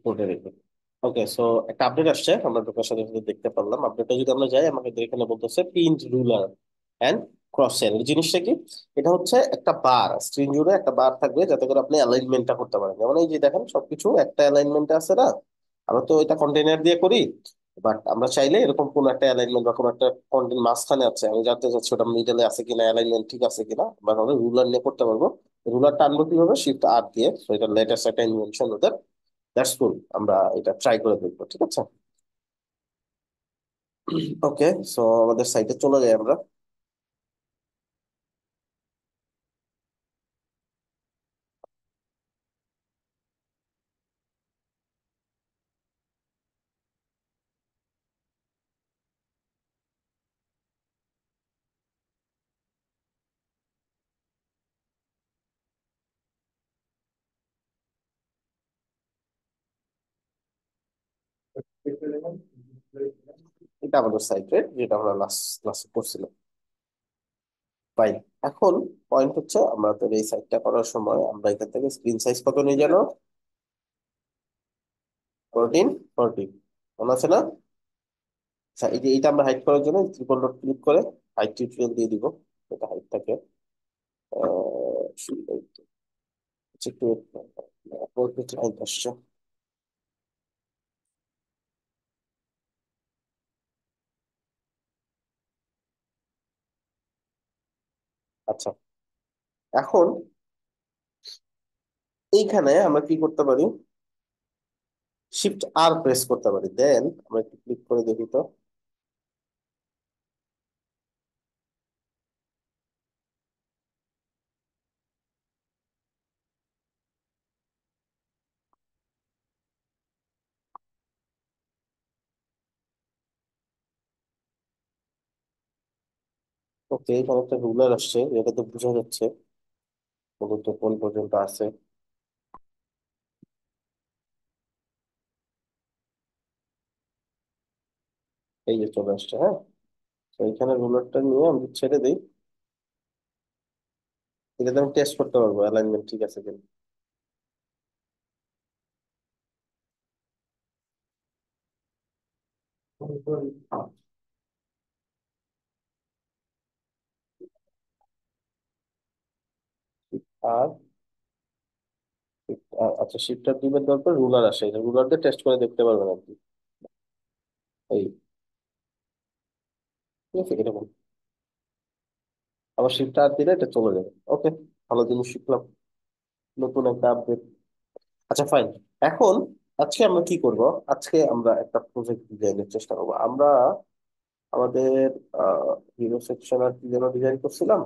কোডে রেখে। ওকে, সো একটা আপডেট আসছে, আমরা ঢোকার সাথে সাথে দেখতে পারলাম। আপডেটটা যদি আমরা যাই, আমাকে এখানে বলতেছে pin ruler and cross cell. জিনিসটা কি? এটা হচ্ছে একটা বার, স্ক্রিন জুড়ে একটা বার থাকবে যাতে করে আপনি অ্যালাইনমেন্টটা করতে পারেন। যেমন এই যে দেখেন, সবকিছু একটা অ্যালাইনমেন্টে আছে না? আমরা তো এটা কন্টেনার দিয়ে করি, বাট আমরা চাইলে এরকম কোন একটা অ্যালাইনমেন্ট বা কোন একটা কন্টেন্ট মাঝখানে আছে, আমি জানতে চাচ্ছি ওটা মিডলে আছে কিনা, অ্যালাইনমেন্ট ঠিক আছে কিনা, বা আমরা রুলার নিয়ে করতে পারবো। রুলার টানবো কিভাবে? শিফট আর দিয়ে। তো এটা লেটেস্ট একটা ইনভেনশন ওদের। দ্যাটস কুল, আমরা এটা ট্রাই করে দেখবো, ঠিক আছে? ওকে, সো আমাদের সাইটে চলে যাই আমরা। এটা আমাদের সাইটে যেটা আমরা লাস্ট ক্লাসে করছিলাম। ফাইন। এখন পয়েন্ট হচ্ছে, আমাদের এই সাইটটা করার সময় আমরা এখান থেকে স্ক্রিন সাইজ কত নিয়ে জানো? 1440, মনে আছে না? আচ্ছা, এই যে এইটা আমরা হাইড করার জন্য ত্রিপল ডট ক্লিক করে হাইট টিউটোরিয়াল দিয়ে দিব। এটা হাইট থাকে একটু হাইট আসছে। আচ্ছা, এখন এইখানে আমরা কি করতে পারি? শিফট আর প্রেস করতে পারি, দেন আমরা একটু ক্লিক করে দেখি তো। ওকে, এখানে একটা রুলার আসছে, এটা তো বোঝা যাচ্ছে মূলত কোন পর্যন্ত আছে। এই যে চলে আসছে, হ্যাঁ। তো এখানে রুলারটা নিয়ে আমি ছেড়ে দিই, এটাতে আমি টেস্ট করতে পারবো অ্যালাইনমেন্ট ঠিক আছে কিনা। আর আচ্ছা, শিফটার টিপের দরকার রুলার আসে, এটা রুলার দিয়ে টেস্ট করে দেখতে পারবেন আর কি। এই, ঠিক আছে এরকম। আবার শিফট আর দিলে এটা চলে যাবে। ওকে, ভালো জিনিস শিখলাম, নতুন একটা আপডেট। আচ্ছা ফাইন। এখন আজকে আমরা কি করব? আজকে আমরা একটা প্রজেক্ট ডিজাইনের চেষ্টা করবো। আমরা আমাদের হিরো সেকশন আর কি যেন ডিজাইন করছিলাম,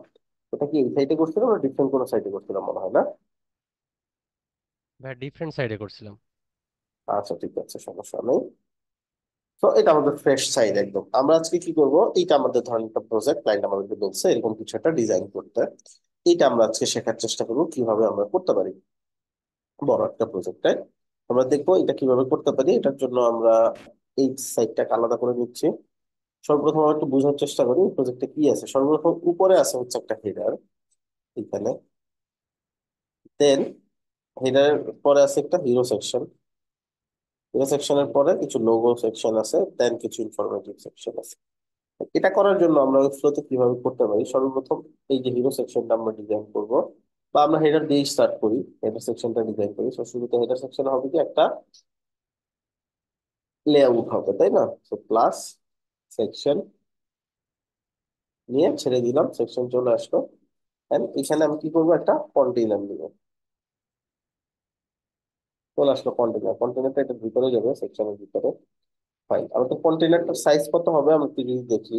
ওটা কি এই সাইটে করছিলাম না ডিফারেন্ট কোনো সাইটে করছিলাম মনে হয়, না? ভাই ডিফারেন্ট সাইডে করছিলাম। আচ্ছা ঠিক আছে, সমস্যা নেই। তো এটা আমাদের ফ্রেশ সাইড একদম। আমরা আজকে কি করব? এইটা আমাদের ধরেন একটা প্রজেক্ট, ক্লায়েন্ট আমাদেরকে বলছে এরকম কিছু একটা ডিজাইন করতে। এইটা আমরা আজকে শেখার চেষ্টা করবো কিভাবে আমরা করতে পারি বড় একটা প্রজেক্টে। আমরা দেখবো এটা কিভাবে করতে পারি। এটার জন্য আমরা এই সাইডটাকে আলাদা করে নিচ্ছি। সর্বপ্রথম আমরা একটু বোঝার চেষ্টা করি প্রজেক্টে কি আছে। সর্বপ্রথম উপরে আছে হচ্ছে একটা হেডার এখানে, দেন হেডারের পরে আছে একটা হিরো সেকশন। হিরো সেকশনের পরে কিছু লোগো সেকশন আছে, দেন কিছু ইনফরমেটিভ সেকশন আছে। এটা করার জন্য আমরা ওই ফ্লোতে কিভাবে করতে পারি, সর্বপ্রথম এই যে হিরো সেকশনটা আমরা ডিজাইন করব, বা আমরা হেডার দিয়ে স্টার্ট করি, হেডার সেকশনটা ডিজাইন করি। তো শুরুতে হেডার সেকশন হবে কি একটা লেআউট হবে, তাই না? তো প্লাস সেকশন নিয়ে ছেড়ে দিলাম, সেকশন চলে আসলো। এন্ড এখানে আমি কি করবো? একটা কন্টেইনার দিব, চলে আসলো কন্টেইনার। কন্টেইনারটা এটা ভিতরে যাবে, সেকশনের ভিতরে। ফাইন, আমাদের কন্টেইনারটার সাইজ কত হবে আমরা একটু যদি দেখি।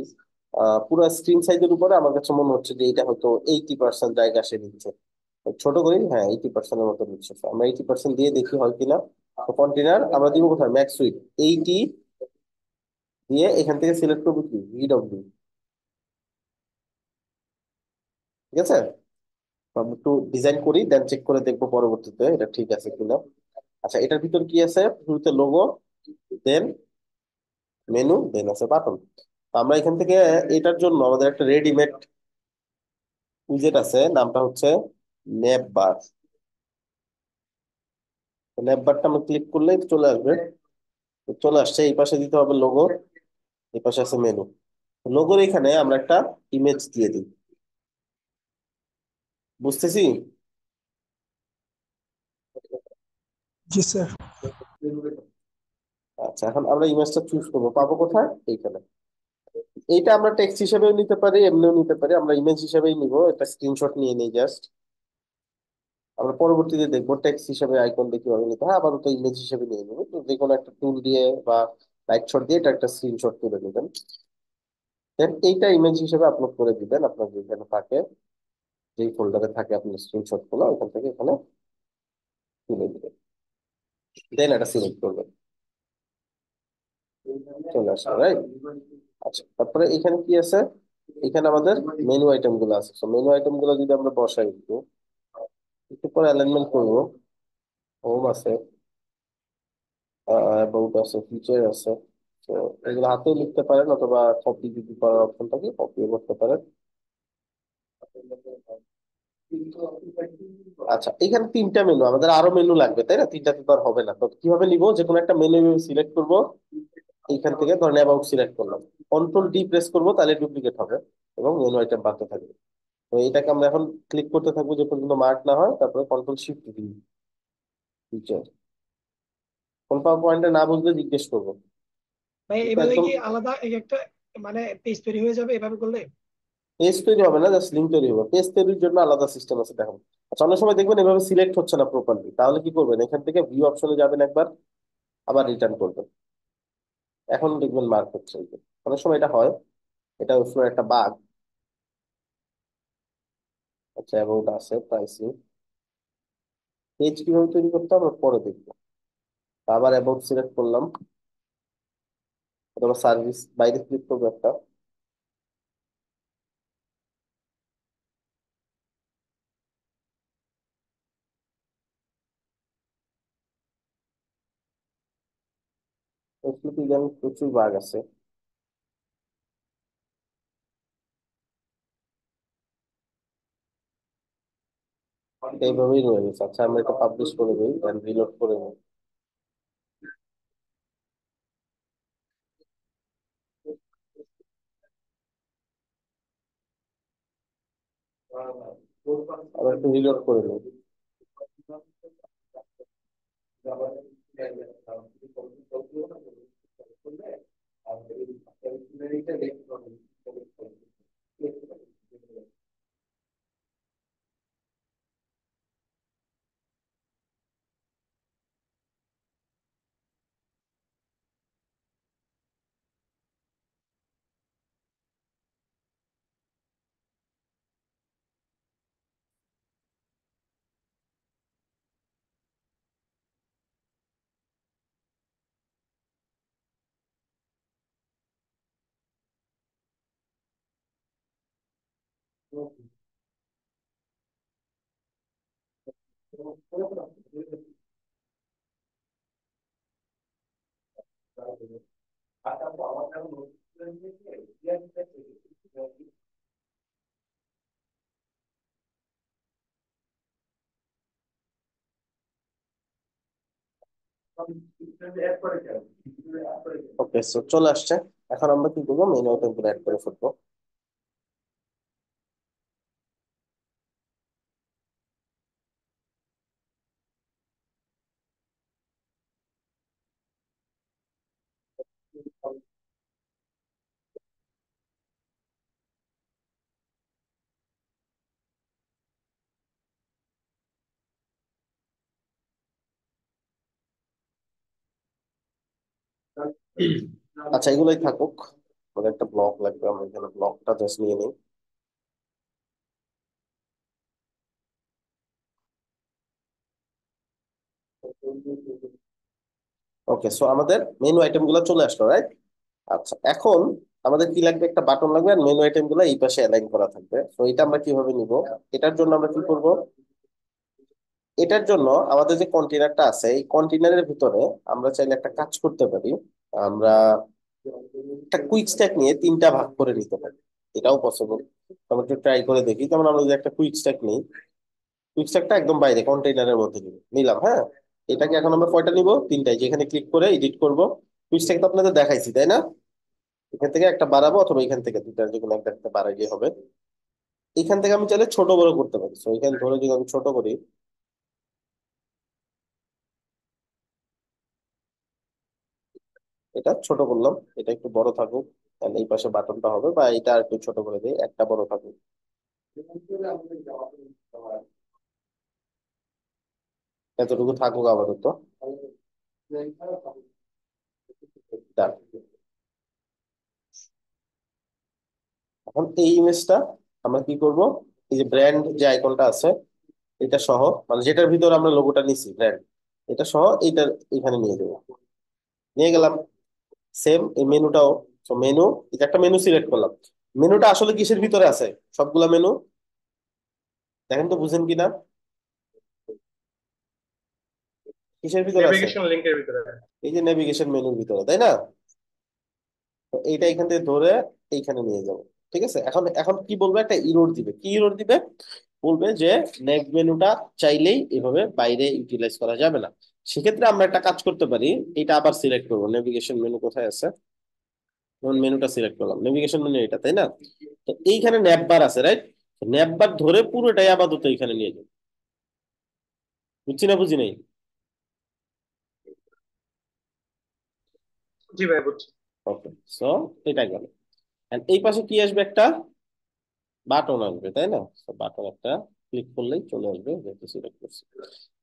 পুরো স্ক্রিন সাইজের উপরে আমার কাছে মনে হচ্ছে যে এটা হয়তো 80% জায়গা সে নিচ্ছে। ছোট করি, হ্যাঁ 80%-এর মতো নিচ্ছে। So, আমরা 80% দিয়ে দেখি হয় কিনা। তো কন্টেইনার আমরা দিব কোথায়? ম্যাক্স উইথ 80 দিয়ে এখান থেকে সিলেক্ট করবো কি ভিডব্লিউ, ঠিক আছে? তো আমরা একটু ডিজাইন করি, দেন চেক করে দেখবো পরবর্তীতে এটা ঠিক আছে কিনা। আচ্ছা, এটার ভিতর কি আছে? শুরুতে লোগো, দেন মেনু, দেন আছে বাটন। আমরা এখান থেকে এটার জন্য আমাদের একটা রেডিমেড উইজেট আছে, নামটা হচ্ছে নেপ বার। ন্যাপবারটা আমরা ক্লিক করলেই চলে আসবে। তো চলে আসছে, এই পাশে দিতে হবে লোগো, এই পাশে আছে মেনু। লোগোর এখানে আমরা একটা ইমেজ দিয়ে দিই, বুঝতেছি। জি স্যার। আচ্ছা, এখন আমরা ইমেজটা চুজ করবো, পাবো কোথায়? এইখানে। এইটা আমরা টেক্সট হিসেবেও নিতে পারি, এমনিও নিতে পারি। আমরা ইমেজ হিসেবেই নিব, একটা স্ক্রিনশট নিয়ে নিই জাস্ট। আমরা পরবর্তীতে দেখবো টেক্সট হিসেবে আইকন দিয়ে কিভাবে নিতে হয়। আপাতত ইমেজ হিসেবে নিয়ে নেবো। তো যে কোনো একটা টুল দিয়ে বা লাইট শট দিয়ে এটা একটা স্ক্রিনশট তুলে নেবেন। দেন এইটা ইমেজ হিসেবে আপলোড করে দিবেন আপনার যেখানে থাকে, যেই ফোল্ডারে থাকে আপনার স্ক্রিনশট গুলো, ওখান থেকে এখানে তুলে দিবেন। দেন এটা সিলেক্ট করবেন, চলে আসবে, রাইট? আচ্ছা, তারপরে এখানে কি আছে? এখানে আমাদের মেনু আইটেম গুলো আছে। তো মেনু আইটেম গুলো যদি আমরা বসাই একটু, একটু পরে অ্যালাইনমেন্ট করবো। হোম আছে, অ্যাবাউট আছে, ফিচার আছে। তো এগুলো হাতেও লিখতে পারেন, অথবা কপি যদি করার অপশন থাকে কপিও করতে পারেন। আচ্ছা, এখানে তিনটা মেনু, আমাদের আরো মেনু লাগবে তাই না? তিনটাতে তো আর হবে না। তো কিভাবে নিব? যে কোনো একটা মেনু সিলেক্ট করব, এইখান থেকে ধরেন অ্যাবাউট সিলেক্ট করলাম, কন্ট্রোল ডি প্রেস করবো, তাহলে ডুপ্লিকেট হবে এবং মেনু আইটেম বাড়তে থাকবে। তো এটাকে আমরা এখন ক্লিক করতে থাকবো যে পর্যন্ত মার্ক না হয়, তারপরে কন্ট্রোল শিফট ডি, ফিচার। কোন পাওয়ার পয়েন্টে না বুঝলে জিজ্ঞেস করবো। ভাই এটা এভাবে একদম কি আলাদা এক একটা মানে পেজ তৈরি হয়ে যাবে এভাবে করলে? পেজ তৈরি হবে না, জাস্ট লিঙ্ক তৈরি হবে। পেজ তৈরির জন্য আলাদা সিস্টেম আছে, দেখুন। আচ্ছা, অনেক সময় দেখবেন এভাবে সিলেক্ট হচ্ছে না প্রপারলি, তাহলে কি করবেন? এখান থেকে ভিউ অপশনে যাবেন একবার, আবার রিটার্ন করবেন। এখন দেখবেন মার্ক হচ্ছে এই যে। অনেক সময় এটা হয়, এটা আসলে একটা বাগ। আচ্ছা, অ্যাবাউট আছে, প্রাইসিং, পেজ কিভাবে তৈরি করতে হবে আমরা পরে দেখবো। আবার অ্যাবাউট সিলেক্ট করলাম, অথবা সার্ভিস বাইরে ক্লিক করবো একটা। এগুলো কি জানি প্রচুর বাগ আছে, এটা এইভাবেই রয়ে গেছে। আচ্ছা, আমরা এটা পাবলিশ করে দিই, দেন রিলোড করে নিই। আবার একটু রিলোড করে নিই। ওকে, সো চলে আসছে। এখন আমরা কি করবো? মেনু আইটেম গুলো অ্যাড করে ফেলবো। আচ্ছা, এগুলোই থাকুক। আমাদের একটা ব্লক লাগবে, আমরা এখানে ব্লকটা জাস্ট নিয়ে নিই। ওকে, সো আমাদের মেনু আইটেম গুলো চলে আসলো, রাইট? আচ্ছা, এখন আমাদের কি লাগবে? একটা বাটন লাগবে, আর মেনু আইটেম গুলো এই পাশে অ্যালাইন করা থাকবে। তো এটা আমরা কিভাবে নিব? এটার জন্য আমরা কি করব? এটার জন্য আমাদের যে কন্টেনারটা আছে, এই কন্টেনারের ভিতরে আমরা চাইলে একটা কাজ করতে পারি। আমরা একটা কুইক স্ট্যাক নিয়ে তিনটা ভাগ করে নিতে পারি, এটাও পসিবল। আমরা একটু ট্রাই করে দেখি। যেমন আমরা যদি একটা কুইক স্ট্যাক নিই, কুইক স্ট্যাকটা একদম বাইরে কন্টেইনারের মধ্যে নিলাম, হ্যাঁ। এটাকে এখন আমরা কয়টা নিব, তিনটাই। যেখানে ক্লিক করে এডিট করব, কুইকস্ট্যাক তো আপনাদের দেখাইছি তাই না? এখান থেকে একটা বাড়াবো অথবা এখান থেকে দুটার যে কোনো একটা বাড়াইলে হবে। এখান থেকে আমি চাইলে ছোট বড় করতে পারি, তো এখানে ধরে যদি আমি ছোট করি, এটা ছোট করলাম, এটা একটু বড় থাকুক, তাহলে এই পাশে বাটনটা হবে, বা এটা আর একটু ছোট করে দিই, একটা বড় থাকুক, এতটুকু থাকুক আপাতত। Done. এখন এই ইমেজটা আমরা কি করব, এই যে ব্র্যান্ড যে আইকনটা আছে এটা সহ, মানে যেটার ভিতর আমরা লোগোটা নিছি ব্র্যান্ড, এটা সহ এইটার এখানে নিয়ে দেবো। নিয়ে গেলাম। সেম এই মেনুটাও, তো মেনু, এটা একটা মেনু সিলেক্ট করলাম। মেনুটা আসলে কিসের ভিতরে আছে, সবগুলা মেনু দেখেন তো বুঝেন কিনা, কিসের ভিতরে আছে? নেভিগেশন লিংকের ভিতরে। এই যে নেভিগেশন মেনুর ভিতরে, তাই না? তো এইটা এখান থেকে ধরে এইখানে নিয়ে যাব। ঠিক আছে, এখন এখন কি বলবে, একটা ইরোর দিবে। কি ইরোর দিবে? বলবে যে নেভ মেনুটা চাইলেই এভাবে বাইরে ইউটিলাইজ করা যাবে না। সেক্ষেত্রে আমরা একটা কাজ করতে পারি, এটা আবার সিলেক্ট করবো, নেভিগেশন মেনু কোথায় আছে, যেমন মেনুটা সিলেক্ট করলাম, নেভিগেশন মেনু এটা, তাই না? তো এইখানে ন্যাপ বার আছে, রাইট? ন্যাপ বার ধরে পুরোটাই আপাতত এখানে নিয়ে যাবো। বুঝছি না বুঝি নাই? জি ভাই বুঝছি। ওকে, সো এটা গেল। And এই পাশে কি আসবে, একটা বাটন আসবে, তাই না? বাটন একটা ক্লিক করলেই চলে আসবে, যেহেতু সিলেক্ট করছি।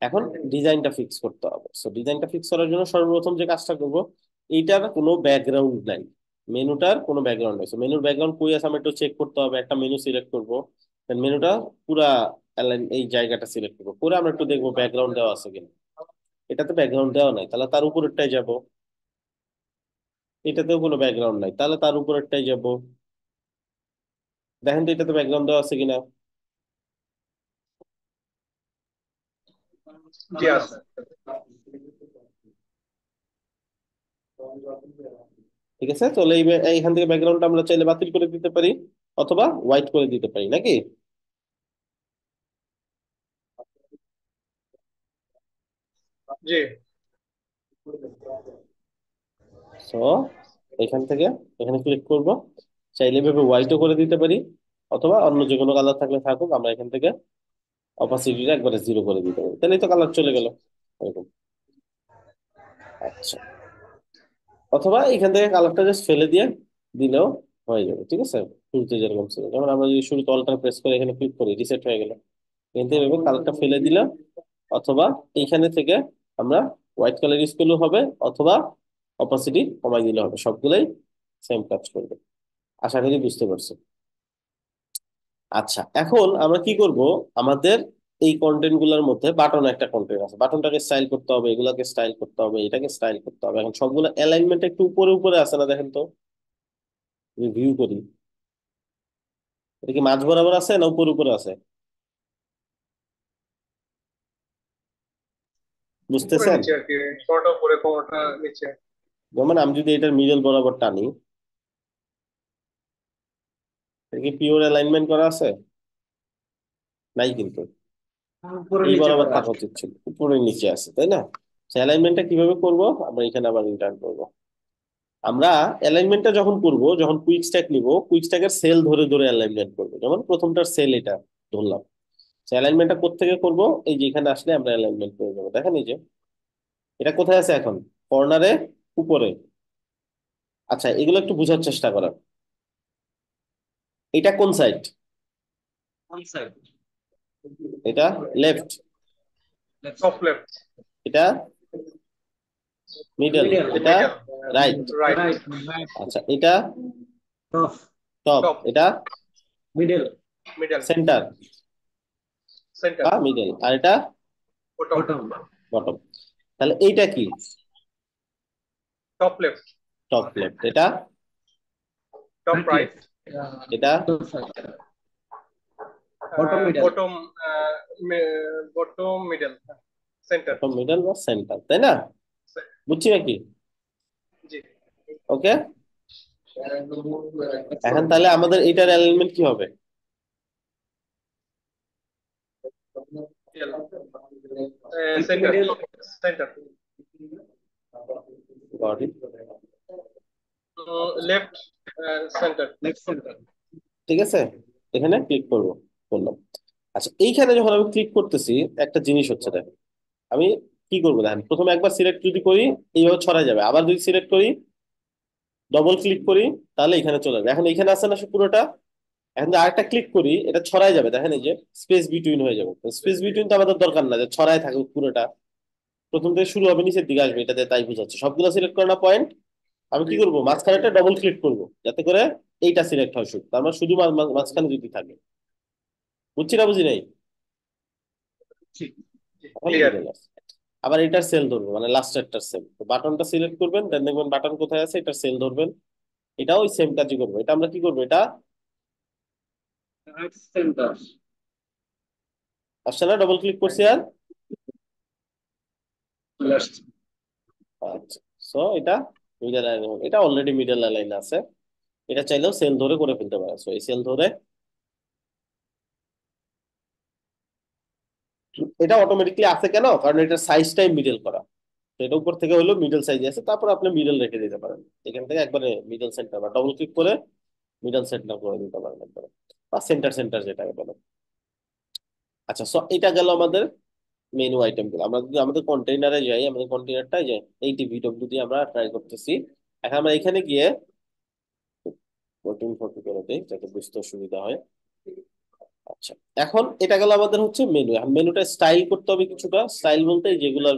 এখন ডিজাইনটা ফিক্স করতে হবে। সো ডিজাইনটা ফিক্স করার জন্য সর্বপ্রথম যে কাজটা করব, এইটার কোনো ব্যাকগ্রাউন্ড নাই, মেনুটার কোনো ব্যাকগ্রাউন্ড নাই। মেনুর ব্যাকগ্রাউন্ড কই আছে আমার একটু চেক করতে হবে। একটা মেনু সিলেক্ট করব, মেনুটা পুরা align এই জায়গাটা সিলেক্ট করবো করে আমরা একটু দেখবো ব্যাকগ্রাউন্ড দেওয়া আছে কিনা। এটাতে ব্যাকগ্রাউন্ড দেওয়া নাই, তাহলে তার উপরেরটাই যাব। এটাতেও কোনো ব্যাকগ্রাউন্ড নাই, তাহলে তার উপরেরটাই যাব। দেখেন তো এটাতে ব্যাকগ্রাউন্ড দেওয়া আছে কিনা। জি আছে। ঠিক আছে, তাহলে এইখান থেকে ব্যাকগ্রাউন্ডটা আমরা চাইলে বাতিল করে দিতে পারি অথবা হোয়াইট করে দিতে পারি, নাকি? জি। সো এখান থেকে এখানে ক্লিক করব, চাইলে এভাবে হোয়াইটও করে দিতে পারি অথবা অন্য যে কোনো কালার থাকলে থাকুক, আমরা এখান থেকে অপাসিটিটা একবারে জিরো করে দিতে পারি, তাহলেই তো কালার চলে গেল এরকম। আচ্ছা, অথবা এখান থেকে কালারটা জাস্ট ফেলে দিয়ে দিলেও হয়ে যাবে। ঠিক আছে, শুরুতে যেরকম ছিল, যেমন আমরা যদি শুরুতে অল্টার প্রেস করে এখানে ক্লিক করি, রিসেট হয়ে গেল। এখান থেকে এভাবে কালারটা ফেলে দিলাম, অথবা এইখানে থেকে আমরা হোয়াইট কালার ইউজ করলেও হবে, অথবা অপাসিটি কমাই দিলে হবে, সবগুলাই সেম কাজ করবে। আশা করি বুঝতে পারছো। আচ্ছা, এখন আমরা কি করব, আমাদের এই কন্টেন্ট গুলোর মধ্যে বাটন একটা কন্টেন্ট আছে, বাটনটাকে স্টাইল করতে হবে, এগুলাকে স্টাইল করতে হবে, এটাকে স্টাইল করতে হবে। এখন সবগুলো অ্যালাইনমেন্ট একটু উপরে উপরে আছে না, দেখেন তো, ভিউ করি, এটা কি মাঝ বরাবর আছে না উপরে উপরে আছে, উপরে বুঝতেছেন? নিচে আর কি, কোনটা উপরে কোনটা নিচে। যেমন আমি যদি এটার মিডল বরাবর টানি, এটা কি পিওর অ্যালাইনমেন্ট করা আছে? নাই কিন্তু, উপরে এই নিচে বরাবর করা। থাকা উচিত ছিল, উপরে নিচে আছে, তাই না? অ্যালাইনমেন্টটা কিভাবে করব, আমরা এখানে আবার রিটার্ন করব। আমরা অ্যালাইনমেন্টটা যখন করব, যখন কুইক স্ট্যাক নিব, কুইক স্ট্যাকের সেল ধরে ধরে অ্যালাইনমেন্ট করবো। যেমন প্রথমটার সেল এটা ধরলাম, অ্যালাইনমেন্টটা কোত্থেকে করব, এই যে এখানে আসলে আমরা অ্যালাইনমেন্ট করে যাবো। দেখেন এই যে এটা কোথায় আছে এখন, কর্নারে, উপরে। আচ্ছা, এগুলো একটু বোঝার চেষ্টা করার, এটা কোন সাইড, এটা লেফট, টপ লেফট। এটা মিডল, এটা মিডল। রাইট। রাইট। আচ্ছা, এটা টপ, টপ। এটা মিডল। মিডল। Centre centre. বা মিডল, আর এটা বটম। বটম। তাহলে এইটা কি, টপ লেফট। Top left. এটা টপ রাইট। এটা bottom. Bottom middle. Centre. Bottom, middle বা সেন্টার, তাই না? বুঝছি নাকি? জি। ওকে, এখন তাহলে আমাদের এটার অ্যালাইনমেন্ট কি হবে? Center. middle, Center. Got it. Left center. left center. ঠিক আছে, এখানে ক্লিক করলাম। আচ্ছা, এইখানে যখন আমি ক্লিক করতেছি একটা জিনিস হচ্ছে দেখ, আমি কি করবো দেখেন, প্রথমে একবার সিলেক্ট যদি করি এইভাবে ছড়া যাবে, আবার যদি সিলেক্ট করি ডবল ক্লিক করি তাহলে এখানে চলে যাবে। এখন এখানে আছে না সে পুরোটা, এখন যদি আরেকটা ক্লিক করি এটা ছড়াই যাবে, দেখেন এই যে স্পেস বিটুইন হয়ে যাবে। স্পেস বিটুইন তো আমাদের দরকার না, যে ছড়াই থাকুক পুরোটা, প্রথম থেকে শুরু হবে নিচের দিকে আসবে, এটাতে তাই বুঝাচ্ছে। সবগুলো সিলেক্ট করে না পয়েন্ট, আমি কি করবো মাঝখানে একটা ডবল ক্লিক করবো যাতে করে এইটা সিলেক্ট হয় শুধু, তার মানে শুধু মাঝখানে যদি থাকে। বুঝছি না বুঝি নাই? এখন Clear. বুঝে গেছে। আবার এটার সেল ধরবো, মানে লাস্টেরটার সেল, তো বাটনটা সিলেক্ট করবেন, দেন দেখবেন বাটন কোথায় আছে, এটার সেল ধরবেন। এটাও ওই সেম কাজই করবো। এটা আমরা কি করবো, এটা Right center. আসছে না, ডবল ক্লিক করছি আর Left. আচ্ছা, সো এটা মিডল লাইন, এটা অলরেডি মিডল লাইন আছে। এটা চাইলেও সেল ধরে করে ফেলতে পারে, সো এই সেল ধরে এটা অটোমেটিকলি আছে কেন, কারণ এটার সাইজটাই মিডল করা। তো এটা উপর থেকে হলো মিডল সাইজ আছে, তারপর আপনি মিডল রেখে দিতে পারেন। এখান থেকে একবারে মিডল সেন্টার বা ডবল ক্লিক করে মিডল সেন্টার করে দিতে পারেন একবারে, বা সেন্টার সেন্টার যেটাকে বলে। আচ্ছা, সো এটা গেল আমাদের মেনু আইটেম গুলো। আমরা যদি আমাদের কন্টেইনারে যাই, আমাদের কন্টেইনারটাই যাই, এই টিভিডব্লিউ দিয়ে আমরা ট্রাই করতেছি। এখন আমরা এখানে গিয়ে ফটো ফটো করে দিই যাতে বুঝতে সুবিধা হয়। আচ্ছা, এখন এটা গেল আমাদের হচ্ছে মেনু। এখন মেনুটা স্টাইল করতে হবে কিছুটা। স্টাইল বলতে যেগুলো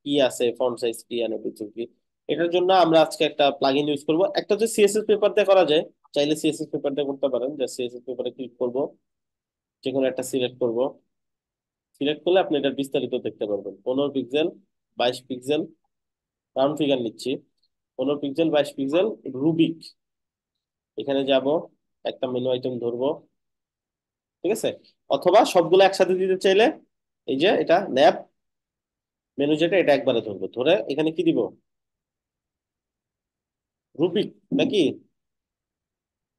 কি আছে, ফন্ট সাইজ কি আর কিছু কি, এটার জন্য আমরা আজকে একটা প্লাগইন ইউজ করব। একটা হচ্ছে সিএসএস পেপার দিয়ে করা যায়, চাইলে সিএসএস পেপার দিয়ে করতে পারেন। যে সিএসএস পেপারে ক্লিক করব, যে কোনো একটা সিলেক্ট করব, সিলেক্ট করলে আপনি এটার বিস্তারিত দেখতে পারবেন। 15 পিক্সেল, 22 পিক্সেল, রাউন্ড ফিগার নিচ্ছি, 15 পিক্সেল, 22 পিক্সেল, রুবিক। এখানে যাব, একটা মেনু আইটেম ধরবো, ঠিক আছে। অথবা সবগুলো একসাথে দিতে চাইলে এই যে এটা ন্যাপ মেনু, যেটা এটা একবারে ধরবো, ধরে এখানে কি দিব, রুবিক নাকি।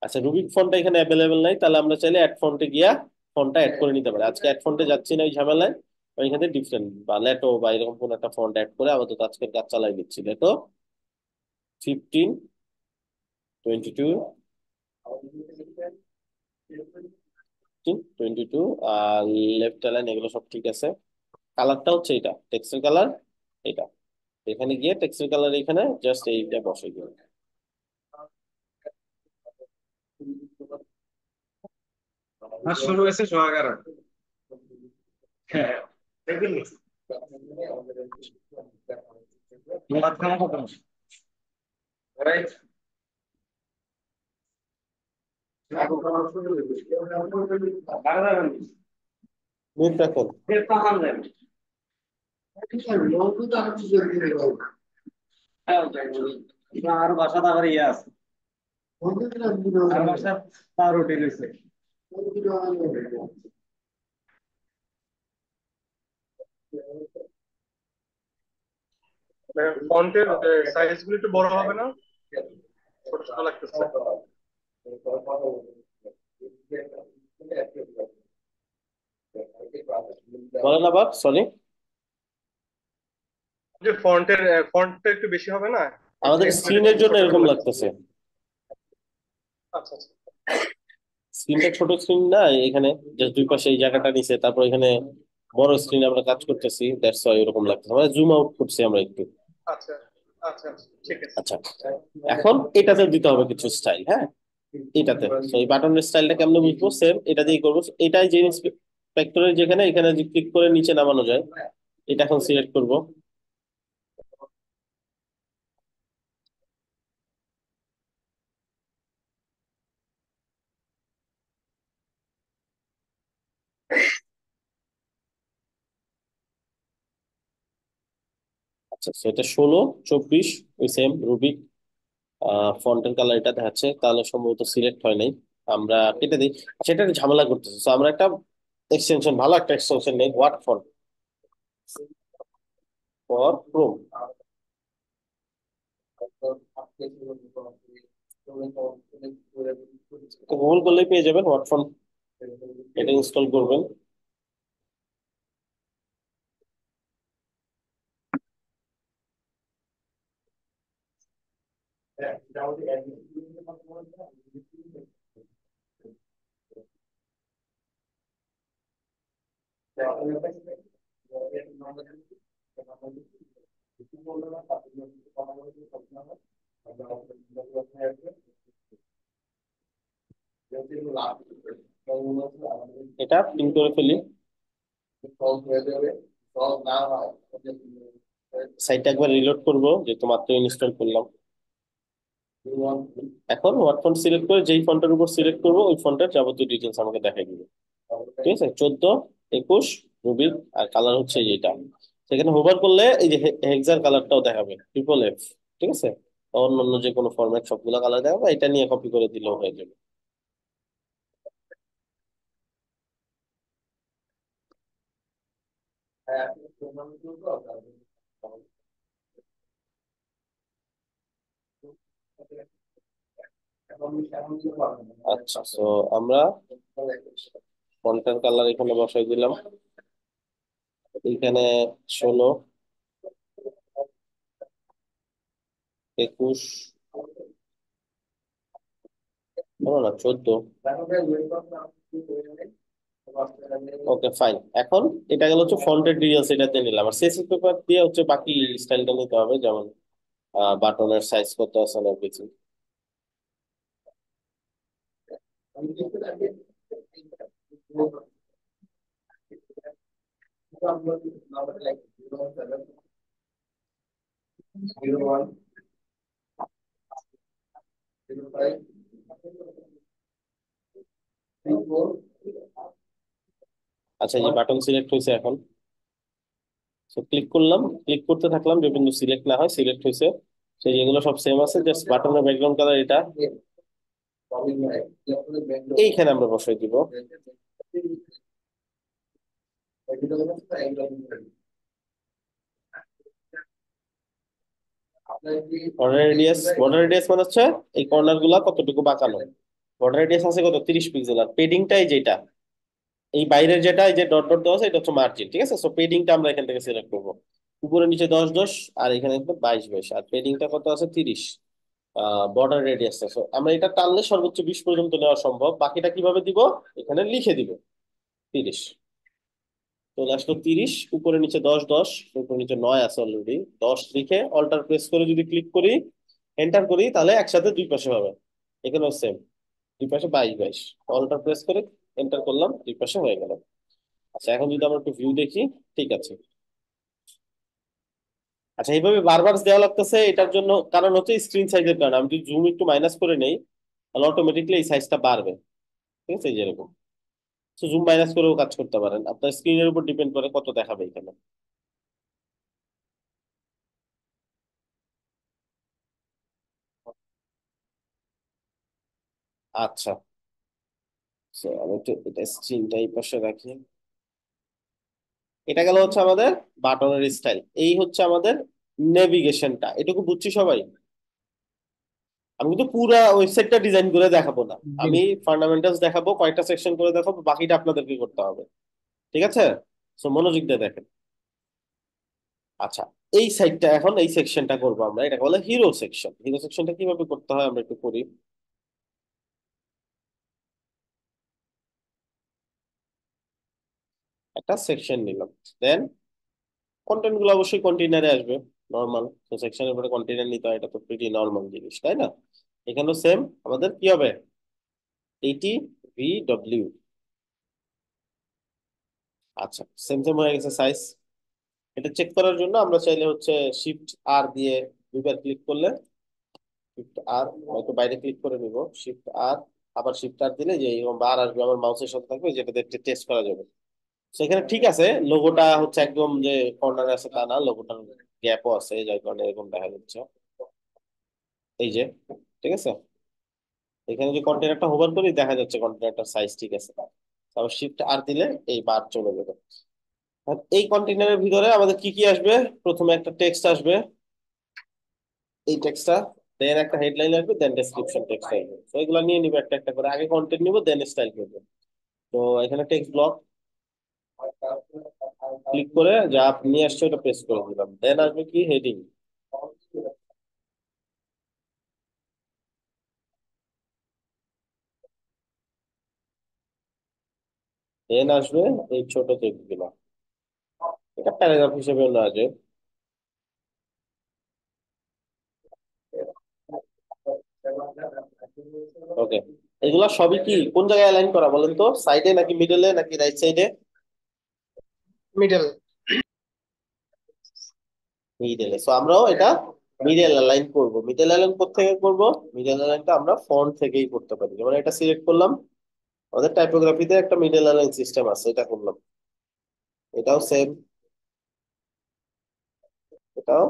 আচ্ছা, রুবিক ফন্টটা এখানে অ্যাভেলেবেল নাই, তাহলে আমরা চাইলে অ্যাড ফন্টে গিয়া ফন্টটা অ্যাড করে নিতে পারি। আজকে অ্যাড ফন্টে যাচ্ছি না ওই ঝামেলায়, আমি এখানে ডিফারেন্ট বা লেটো বা এরকম কোন একটা ফন্ট অ্যাড করে আপাতত আজকের কাজ চালাই দিচ্ছি। লেটো 15, 22, 22, আর লেফট লাইন এগুলো সব ঠিক আছে। কালারটা হচ্ছে এটা টেক্সটের কালার, এটা। এখানে গিয়ে টেক্সটের কালার এখানে জাস্ট এইটা বসে গিয়ে, আর শুরু হয়েছে সোহাগারা। হ্যাঁ, দেখবেন মাঝখানে কত মাস? রাইট। মিউট রাখুন। আর বাসা আবার ইয়ে আছে, আর বাসা তার হোটেল হয়েছে। ফন্টের সাইজ গুলো একটু বড় হবে না? ছোট ছোট লাগতেছে। বলেন আবার, সরি। যে ফন্টটা একটু বেশি হবে না? আমাদের টেক্সট গুলো স্ক্রিনের একটু জন্য ছোট ছোট এরকম লাগতেছে। লাগতেছে, আচ্ছা আচ্ছা। স্ক্রিনটা ছোট স্ক্রিন না এখানে, জাস্ট দুই পাশে এই জায়গাটা নিচে, তারপর এখানে বড় স্ক্রিন আমরা কাজ করতেছি, দ্যাটস ওয়াই এরকম লাগতেছে, মানে জুম আউট করছি আমরা একটু। আচ্ছা আচ্ছা আচ্ছা, ঠিক আছে। আচ্ছা, এখন এটাতে দিতে হবে কিছু স্টাইল, হ্যাঁ। এটাতে তো এই বাটনের স্টাইলটা কেমনে বুঝবো, সেম এটা দিয়ে করবো। এটাই যে ইন্সপেক্টরের যেখানে এখানে যে ক্লিক করে নিচে নামানো যায়, এটা এখন সিলেক্ট করব। আচ্ছা, সেটা 16, 24, ওই সেম রুবিক। ফন্টের কালার এটা দেখাচ্ছে, তাহলে সম্ভবত সিলেক্ট হয় নাই, আমরা কেটে দিই। আচ্ছা, এটা একটা ঝামেলা করতেছে, তো আমরা একটা এক্সটেনশন, ভালো একটা এক্সটেনশন নেই, what font for Chrome. Google করলেই পেয়ে যাবেন হোয়াট ফন্ট, এটা ইনস্টল করবেন। এটা প্রিন্ট করে ফেলি, সাইটটা একবার রিলোড করব, যেহেতু মাত্র ইনস্টল করলাম। এখন ওয়ার্ড ফন্ট সিলেক্ট করে যেই ফন্টের উপর সিলেক্ট করবো ওই ফন্টের যাবতীয় ডিটেলস আমাকে দেখাই দিবে। ঠিক আছে, 14, 21 রুবির, আর কালার হচ্ছে এইটা। সেখানে হোভার করলে এই যে হেক্সার কালারটাও দেখাবে, ট্রিপল F। ঠিক আছে, অন্যান্য যে কোনো ফরম্যাট সবগুলা কালার দেখাবে, এটা নিয়ে কপি করে দিলেও হয়ে যাবে। আচ্ছা, তো আমরা ফন্টের কালার এখানে বসাই দিলাম, এখানে 16, 21, না 14। Okay fine. এখন এটা গেল হচ্ছে ফন্টের ডিটেলস, এটা দিয়ে নিলাম। আর সিএসএস পেপার দিয়ে হচ্ছে বাকি স্টাইলটা নিতে হবে, যেমন বাটনের সাইজ কত আছে না কিছু। আচ্ছা, এই যে বাটন সিলেক্ট হয়েছে এখন, তো ক্লিক করলাম, ক্লিক করতে থাকলাম যে বিন্দু সিলেক্ট না হয়, সিলেক্ট হয়েছে। সেই যেগুলো সব সেম আছে, জাস্ট বাটনের ব্যাকগ্রাউন্ড কালার এটা এইখানে আমরা বসাই দিব। বর্ডার রেডিয়াস মানে হচ্ছে এই কর্নার গুলা কতটুকু বাঁকানো। বর্ডার রেডিয়াস আছে কত, 30 পিক্সেল। আর পেডিংটাই যেটা এই বাইরের যেটা, এই যে ডট ডট দেওয়া আছে, এটা হচ্ছে মার্জিন। ঠিক আছে, সো পেডিংটা আমরা এখান থেকে সিলেক্ট করবো। উপরে নিচে 10 10, আর এখানে 22 22, আর পেডিংটা কত আছে 30। বর্ডার রেডিয়াস আছে, আমরা এটা টানলে সর্বোচ্চ 20 পর্যন্ত নেওয়া সম্ভব। বাকিটা কিভাবে দিব, এখানে লিখে দিব 30। চলে আসলো 30, উপরে নিচে 10 10, উপরে নিচে 9 আছে অলরেডি। 10 লিখে অল্টার প্রেস করে যদি ক্লিক করি, এন্টার করি, তাহলে একসাথে দুই পাশে হবে। এখানেও সেম, দুই পাশে 22 22। অল্টার প্রেস করে এন্টার করলাম, দুই পাশে হয়ে গেল। আচ্ছা, এখন যদি আমরা একটু ভিউ দেখি, ঠিক আছে। আচ্ছা, এইভাবে বারবার দেওয়া লাগতেছে, এটার জন্য কারণ হচ্ছে স্ক্রিন সাইজের কারণে। আমি যদি জুম একটু মাইনাস করে নেই, তাহলে অটোমেটিকলি এই সাইজটা বাড়বে। ঠিক আছে, এই যেরকম। তো জুম মাইনাস করেও কাজ করতে পারেন, আপনার স্ক্রিনের উপর ডিপেন্ড করে কত দেখাবে এখানে। আচ্ছা, so আমি একটু এটা স্ক্রিনটা এই পাশে রাখি। এটা গেল হচ্ছে আমাদের বাটনের স্টাইল। এই হচ্ছে আমাদের নেভিগেশনটা, এটুকু বুঝছি সবাই। আমি কিন্তু পুরা ওয়েবসাইটটা ডিজাইন করে দেখাবো না, জি। আমি ফান্ডামেন্টালস দেখাবো, কয়েকটা সেকশন করে দেখাবো, বাকিটা আপনাদেরকে করতে হবে। ঠিক আছে, সো মনোযোগ দিয়ে দেখেন। আচ্ছা, এই সাইডটা, এখন এই সেকশনটা করবো আমরা, এটা বলে হিরো সেকশন। হিরো সেকশনটা কিভাবে করতে হয় আমরা একটু করি। একটা সেকশন নিলাম, দেন কন্টেন্ট গুলো অবশ্যই কন্টেইনারে আসবে, নর্মাল। তো সেকশনের পরে কন্টেইনার নিতে হয়, এটা তো প্রিটি নর্মাল জিনিস, তাই না? এখানেও সেম, আমাদের কি হবে, 80 VW। আচ্ছা, সেম সেম হয়ে গেছে সাইজ। এটা চেক করার জন্য আমরা চাইলে হচ্ছে Shift+R দিয়ে দুইবার ক্লিক করলে, Shift+R, হয়তো বাইরে ক্লিক করে নিব, Shift+R, আবার Shift+R দিলে যে এরকম বার আসবে আমার মাউসের সাথে থাকবে, যেটাতে টেস্ট করা যাবে। সেখানে ঠিক আছে, লোগোটা হচ্ছে একদম যে কর্নারে আছে তা না, লোগোটার গ্যাপও আছে, যার কারণে এরকম দেখা যাচ্ছে। এই যে, ঠিক আছে, এখানে যে কন্টেনারটা হোভার করি, দেখা যাচ্ছে কন্টেনারটার সাইজ ঠিক আছে। তারপর Shift+R দিলে এই বার চলে যাবে। আর এই কন্টেনারের ভিতরে আমাদের কি কি আসবে, প্রথমে একটা টেক্সট আসবে, এই টেক্সটটা, দেন একটা হেডলাইন আসবে, দেন ডেসক্রিপশন টেক্সট আসবে। তো এগুলো নিয়ে নিবো একটা একটা করে, আগে কন্টেন্ট নিবো, দেন স্টাইল করবো। তো এখানে টেক্সট ব্লক ক্লিক করে যা নিয়ে আসছে ওটা পেস্ট করে দিলাম, দেন আসবে কি হেডিং। এন আসবে এই ছোট চেক গুলা, এটা প্যারাগ্রাফ হিসেবে না আসে। ওকে, এগুলা সবই কি কোন জায়গায় অ্যালাইন করা বলেন তো, সাইডে নাকি মিডলে নাকি রাইট সাইডে? মিডল। মিডলে, সো আমরাও এটা মিডল অ্যালাইন করব। মিডল অ্যালাইন কোথেকে করব? মিডল অ্যালাইনটা আমরা ফন্ট থেকেই করতে পারি। যেমন এটা সিলেক্ট করলাম, আমাদের টাইপোগ্রাফিতে একটা মিডল অ্যালাইন সিস্টেম আছে, এটা করলাম। এটাও সেম, এটাও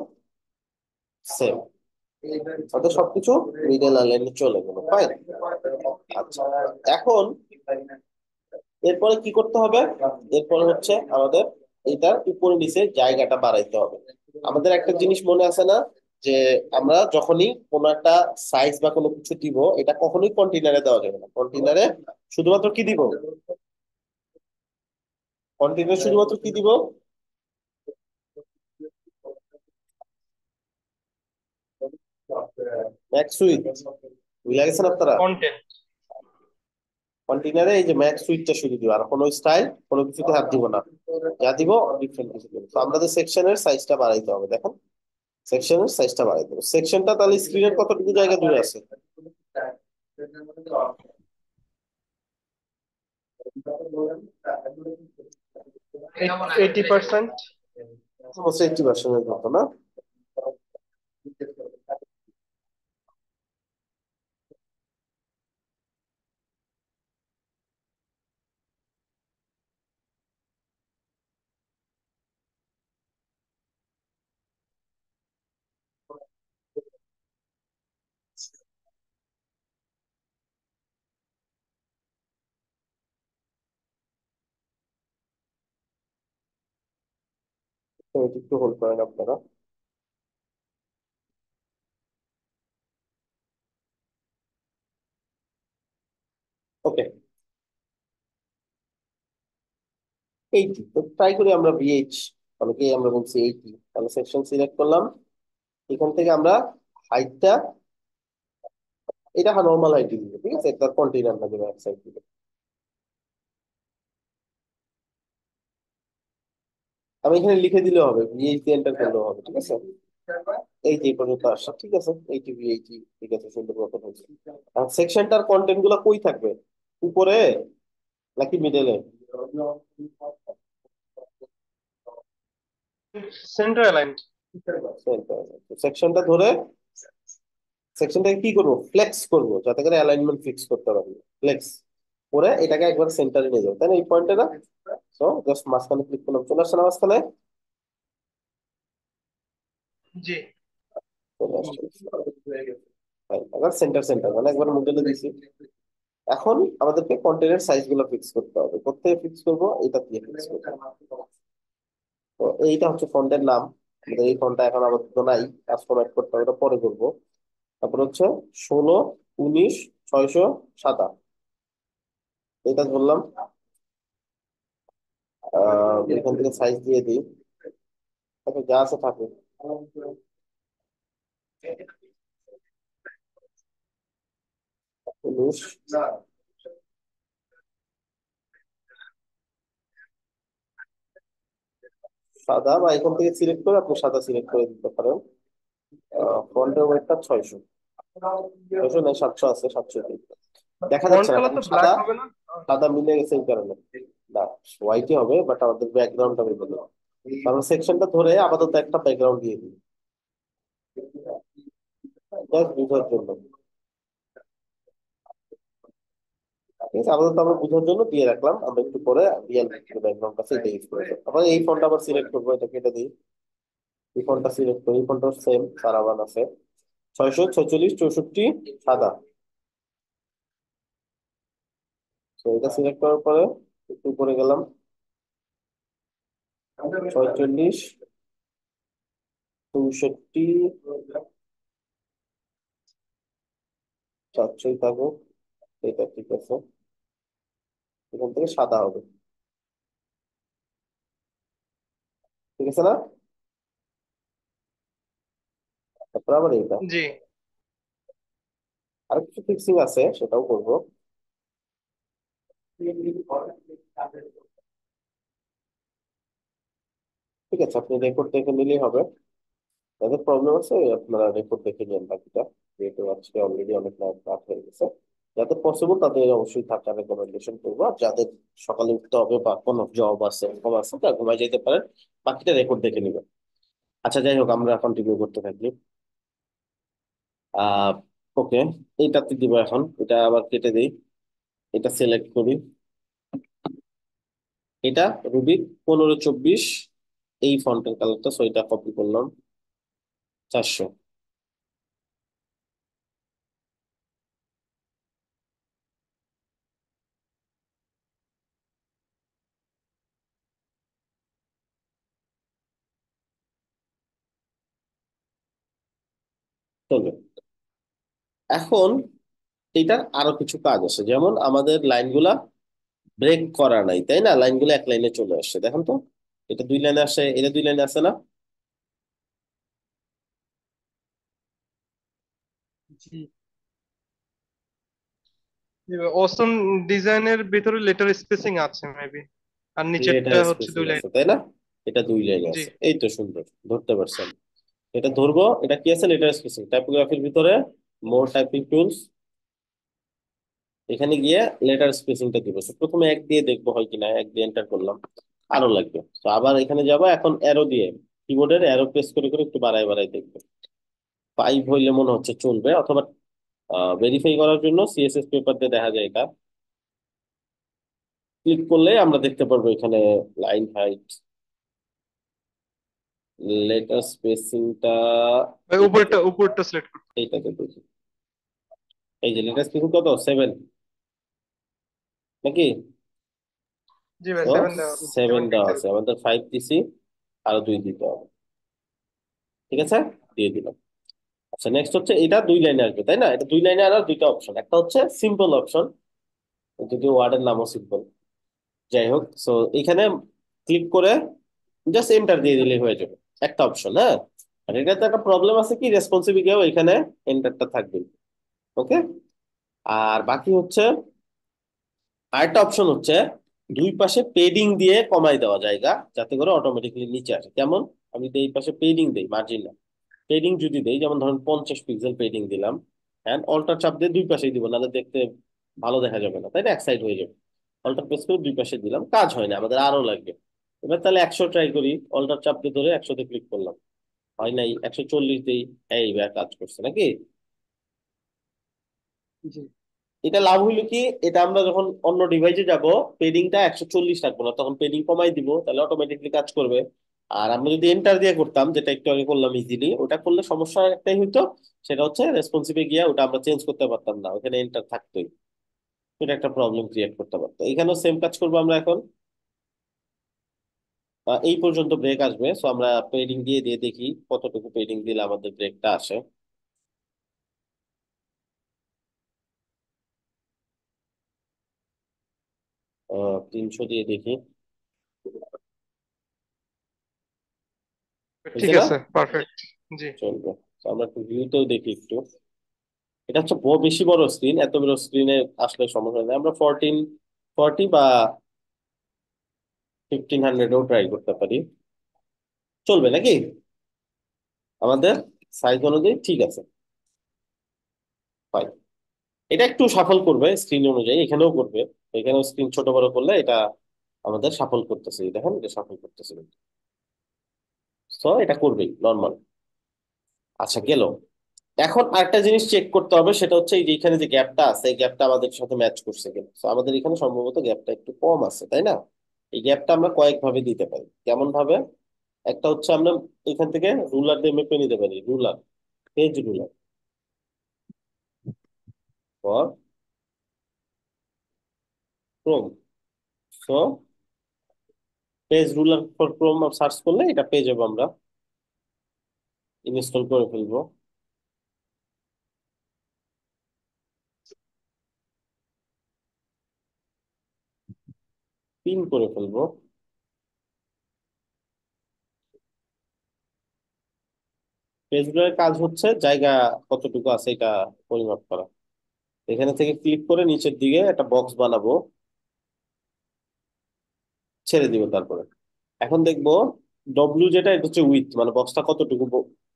সেম, তাদের সবকিছু মিডল অ্যালাইনে চলে গেল, ফাইন। আচ্ছা, এখন এরপরে কি করতে হবে? এরপরে হচ্ছে আমাদের এটার উপরে নিচে জায়গাটা বাড়াইতে হবে। আমাদের একটা জিনিস মনে আছে না, যে আমরা যখনই কোনো একটা সাইজ বা কোনো কিছু দিব, এটা কখনোই কন্টেইনারে দেওয়া যাবে না। কন্টেইনারে শুধুমাত্র কি দিব? কন্টেইনারে শুধুমাত্র কি দিব? ম্যাক্স সুইচ, বুঝে গেছেন আপনারা? কন্টেন্ট। কন্টেইনারে এই যে ম্যাক্স সুইচটা শুধু দিব, আর কোনো স্টাইল কোনো কিছুতে হাত দিব না। যা দিব ডিফারেন্ট কিছু দিব। তো আমাদের সেকশনের সাইজটা বাড়াইতে হবে, দেখেন সেকশনের সাইজটা বাড়াই দেবো। সেকশনটা তাহলে স্ক্রিনের কতটুকু জায়গা জুড়ে আছে? 80%। অলমোস্ট 80% মতো না? তো এটা একটু হোল্ড করেন আপনারা। ওকে, 80, তো ট্রাই করি আমরা ভিএইচ, অনেকে আমরা বলছি 80। তাহলে সেকশন সিলেক্ট করলাম, এখান থেকে আমরা হাইটটা, এটা নর্মাল হাইট দিব, ঠিক আছে? একটা কন্টেইনার না দেবো এক সাইড দিকে। আমি এখানে লিখে দিলেও হবে, ভিএইচ দিয়ে এন্টার করলেও হবে, ঠিক আছে? এই যে এই পর্যন্ত আসছে, ঠিক আছে, এইটি ভিএইচি, ঠিক আছে, সুন্দর মতো হয়েছে। আর সেকশনটার কন্টেন্ট গুলো কই থাকবে, উপরে নাকি মিডলে? Centre align. সেকশনটা ধরে সেকশনটাকে কি করব, ফ্লেক্স করব, যাতে করে অ্যালাইনমেন্ট ফিক্স করতে পারি। ফ্লেক্স করে এটাকে একবার সেন্টারে নিয়ে যাবো, তাই না? এই পয়েন্টে না? তো জাস্ট মাঝখানে ক্লিক করলাম, চলে আসছে না মাঝখানে? জি। চলে আসছে। Fine, এবার সেন্টার সেন্টার মানে একবার মডেলে দিছি। এখন আমাদেরকে কন্টেন্টের সাইজ গুলো ফিক্স করতে হবে। কোথায় ফিক্স করব? এটা দিয়ে ফিক্স করবো। তো এইটা হচ্ছে ফন্টের নাম। আমাদের এই ফন্টটা এখন আপাতত নাই, কাস্টমাইজ করতে হবে, ওটা পরে করবো। তারপর হচ্ছে 16, 19, 600, সাদা, এটা ধরলাম। এখান থেকে সাইজ দিয়ে দিই, তারপর যা আছে থাকে। 19, সাদা, বা এখান থেকে সিলেক্ট করে আপনি সাদা সিলেক্ট করে দিতে পারেন। ফন্টের ওয়েটটা 600, 600 নয় 700 আছে, 700 দিই। দেখা ফন্ট যাচ্ছে না কালার কারণ তো ব্ল্যাক সাদা, হবে না? সাদা মিলে গেছে এই কারণে। না, হোয়াইটই হবে, বাট আমাদের ব্যাকগ্রাউন্ডটা মিলে যাবে। কারণ সেকশনটা ধরে আপাতত একটা ব্যাকগ্রাউন্ড দিয়ে দিই, জাস্ট বোঝার জন্য। ঠিক আছে, আপাতত আমরা বোঝার জন্য দিয়ে রাখলাম, আমরা একটু পরে রিয়েল ব্যাকগ্রাউন্ড আছে এটা ইউজ করবো। আবার এই ফন্টটা আবার সিলেক্ট করবো, এটা কেটে দিই। এই ফন্টটা সিলেক্ট করি, এই ফন্টটা সেম সারাবান আছে। 646, 64, সাদা। তো এটা সিলেক্ট করার পরে একটু উপরে গেলাম, 46, 64, 400 থাকুক, এটা ঠিক আছে। এখান থেকে সাদা হবে, ঠিক আছে না? তারপর আবার এটা, জি। আর কিছু ফিক্সিং আছে সেটাও করবো। ঠিক আছে, আপনি রেকর্ড দেখে নিলেই হবে। যাদের প্রবলেম আছে আপনারা রেকর্ড দেখে নেন বাকিটা, যেহেতু আজকে অলরেডি অনেক রাত হয়ে গেছে। যাদের পসিবল তাদের অবশ্যই থাকার রেকমেন্ডেশন করবো, আর যাদের সকালে উঠতে হবে বা কোনো জব আছে কম আছে তারা ঘুমায় যেতে পারেন, বাকিটা রেকর্ড দেখে নিবেন। আচ্ছা যাই হোক, আমরা কন্টিনিউ করতে থাকি। আহ ওকে, এইটাতে দিব এখন, এটা আবার কেটে দিই, এটা সিলেক্ট করি। এটা রুবিক 1524, এই ফন্টের কালারটা, সো এটা কপি করলাম 400। চলবে। এখন এটার আরো কিছু কাজ আছে, যেমন আমাদের লাইনগুলা ব্রেক করা নাই, তাই না? লাইনগুলো এক লাইনে চলে আসছে, দেখেন তো। এটা দুই লাইনে আসে, এটা দুই লাইনে আসে না? জি। অসম ডিজাইনের ভিতরে লেটার স্পেসিং আছে মেবি, আর লেটার নিচেরটা হচ্ছে স্পেসিং দুই লাইন। আছে, তাই না? এটা দুই লাইনে জি। আছে, এই তো সুন্দর, ধরতে পারছেন। এটা ধরবো, এটা কি আছে? Letter spacing. টাইপোগ্রাফির ভিতরে মোর টাইপিং টুলস, এখানে গিয়ে লেটার স্পেসিংটা দিব। So, প্রথমে এক দিয়ে দেখবো হয় কিনা, এক দিয়ে এন্টার করলাম, আরো লাগবে, তো আবার এখানে যাবো, এখন অ্যারো দিয়ে, কিবোর্ডের অ্যারো প্রেস করে করে একটু বাড়ায় বাড়ায় দেখবো। 5 হইলে মনে হচ্ছে চলবে, অথবা ভেরিফাই করার জন্য সিএসএস পেপার দিয়ে দেখা যায় এটা। ক্লিক করলে আমরা দেখতে পারবো এখানে লাইন হাইট, লেটার স্পেসিংটা, ভাই এইটাতে, উপরেরটা উপরেরটা সিলেক্ট করতে। এইটাতে দেখি। এই যে লেটার স্পেসিং কত, 7 নাকি? জি ভাই, তো 7 দেওয়া, 7 7 দেওয়া পিক্সেল। আছে, আমাদের 5 দিছি, আরো 2 দিতে হবে। ঠিক আছে, দিয়ে দিলাম। আচ্ছা নেক্সট হচ্ছে, এটা দুই লাইনে আসবে, তাই না? এটা দুই লাইনে আনার দুইটা অপশন, একটা হচ্ছে সিম্পল অপশন, যদিও ওয়ার্ডের নামও সিম্পল, যাই হোক। সো এখানে ক্লিক করে জাস্ট এন্টার দিয়ে দিলেই হয়ে যাবে, একটা অপশন, হ্যাঁ। আর এটাতে একটা প্রবলেম আছে কি, রেসপন্সিবিলিটিও এখানে এন্টারটা থাকবে। ওকে। আর বাকি হচ্ছে আরেকটা অপশন হচ্ছে, দুই পাশে পেডিং দিয়ে কমাই দেওয়া জায়গা, যাতে করে অটোমেটিক্যালি নিচে আসে। কেমন? আমি যদি এই পাশে পেডিং দেই, মার্জিন না, পেডিং যদি দেই, যেমন ধরুন 50 পিক্সেল পেডিং দিলাম, হ্যাঁ, অল্টার চাপ দিয়ে দুই পাশেই দিব, নাহলে দেখতে ভালো দেখা যাবে না, তাই না? এক সাইড হয়ে যাবে। অল্টার প্রেস করে দুই পাশে দিলাম, কাজ হয় না, আমাদের আরো লাগবে। এবার তাহলে 100 ট্রাই করি, অল্টার চাপ দিয়ে ধরে 100তে ক্লিক করলাম, হয় নাই, 140 দিই, এইবার কাজ করছে নাকি? জি। এটা লাভ হইলো কি, এটা আমরা যখন অন্য ডিভাইসে যাব, পেডিংটা 140 রাখবো না, তখন পেডিং কমাই দিব, তাহলে অটোমেটিকলি কাজ করবে। আর আমরা যদি এন্টার দিয়ে করতাম, যেটা একটু আগে করলাম ইজিলি, ওটা করলে সমস্যা একটাই হইতো, সেটা হচ্ছে রেসপন্সিভে গিয়া ওটা আমরা চেঞ্জ করতে পারতাম না, ওখানে এন্টার থাকতোই, এটা একটা প্রবলেম ক্রিয়েট করতে পারতো। এখানেও সেম কাজ করবো আমরা এখন। এই পর্যন্ত ব্রেক আসবে, সো আমরা পেডিং দিয়ে দিয়ে দেখি কতটুকু পেডিং দিলে আমাদের ব্রেকটা আসে। 300 দিয়ে দেখি, ঠিক হয়েছে না? আছে, পারফেক্ট। জি। চলবে। তো আমরা একটু ভিউতেও দেখি একটু। এটা হচ্ছে বেশি বড় স্ক্রিন, এত বড় স্ক্রিনে আসলে সমস্যা নেই, আমরা 1440 বা 1500-ও ট্রাই করতে পারি, চলবে নাকি? আমাদের সাইজ অনুযায়ী ঠিক আছে, ফাইন। এটা একটু সাফল করবে স্ক্রিন অনুযায়ী, এখানেও করবে, এখানেও স্ক্রিন ছোট বড় করলে এটা আমাদের সাফল করতেছে, এই দেখেন এটা সাফল করতেছে, তো এটা করবেই নর্মাল। আচ্ছা গেল। এখন আরেকটা জিনিস চেক করতে হবে, সেটা হচ্ছে এই যে এখানে যে গ্যাপটা আছে, এই গ্যাপটা আমাদের সাথে ম্যাচ করছে কিনা। তো আমাদের এখানে সম্ভবত গ্যাপটা একটু কম আছে, তাই না? এই গ্যাপটা আমরা কয়েক ভাবে দিতে পারি, কেমন ভাবে? একটা হচ্ছে আমরা এখান থেকে রুলার দিয়ে মেপে নিতে পারি, ruler, page ruler for Chrome. So page ruler for Chrome search করলে এটা পেয়ে যাবো, আমরা ইনস্টল করে ফেলবো, পিন করে ফেলবো। পেজ রুলারের কাজ হচ্ছে জায়গা কতটুকু আছে এটা পরিমাপ করা। এখানে থেকে ক্লিক করে নিচের দিকে একটা বক্স বানাবো, ছেড়ে দিব তারপরে। এখন দেখবো ডব্লিউ যেটা, এটা হচ্ছে উইথ, মানে বক্সটা কতটুকু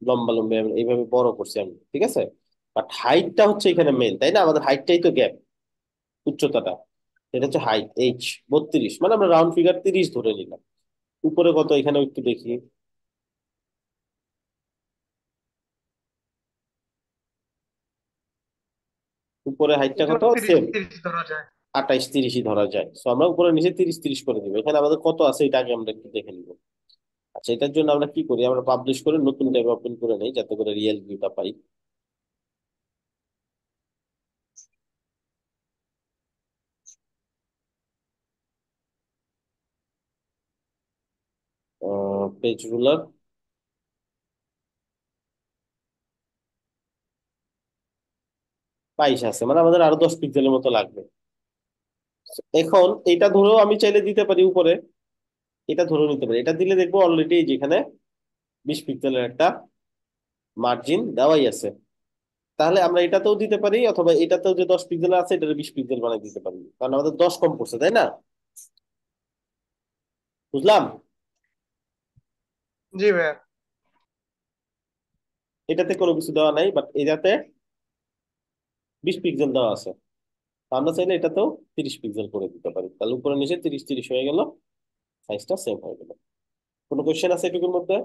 লম্বা লম্বা এইভাবে বড় করছি আমি, ঠিক আছে। বাট হাইটটা হচ্ছে এখানে মেন, তাই না? আমাদের হাইটটাই তো গ্যাপ, উচ্চতাটা। এটা হচ্ছে হাইট এইচ 32, মানে আমরা রাউন্ড ফিগার 30 ধরে নিলাম। উপরে কত এখানে একটু দেখি। উপরে হাইটটা এখানে কত? তো তিরিশ সেম, তিরিশ ধরা যায়। 28 30ই ধরা যায়। তো আমরা উপরে নিচে 30 30 করে দিব। এখানে আমাদের কত আছে এটা আগে আমরা একটু দেখে নিব। আচ্ছা, এটার জন্য আমরা কি করি, আমরা পাবলিশ করে নতুন ট্যাব ওপেন করে নেই যাতে করে রিয়েল ভিউটা পাই। পেজ রুলার 22 আছে, মানে আমাদের আরো 10 পিক্সেলের মতো লাগবে। এখন এটা ধরেও আমি চাইলে দিতে পারি উপরে, এটা ধরেও নিতে পারি। এটা দিলে দেখবো অলরেডি যেখানে 20 পিক্সেলের একটা মার্জিন দেওয়াই আছে। তাহলে আমরা এটাতেও দিতে পারি, অথবা এটাতেও যে 10 পিক্সেল আছে এটা 20 পিক্সেল বানিয়ে দিতে পারি, কারণ আমাদের 10 কম পড়ছে, তাই না? বুঝলাম। জি ভাইয়া। এটাতে কোনো কিছু দেওয়া নাই, বাট এটাতে 20 পিক্সেল দেওয়া আছে। তো আমরা চাইলে এটাতেও 30 পিক্সেল করে দিতে পারি, তাহলে উপরে নিচে 30 30 হয়ে গেল, সাইজটা সেম হয়ে গেল। কোনো কোয়েশ্চেন আছে এটুকুর মধ্যে?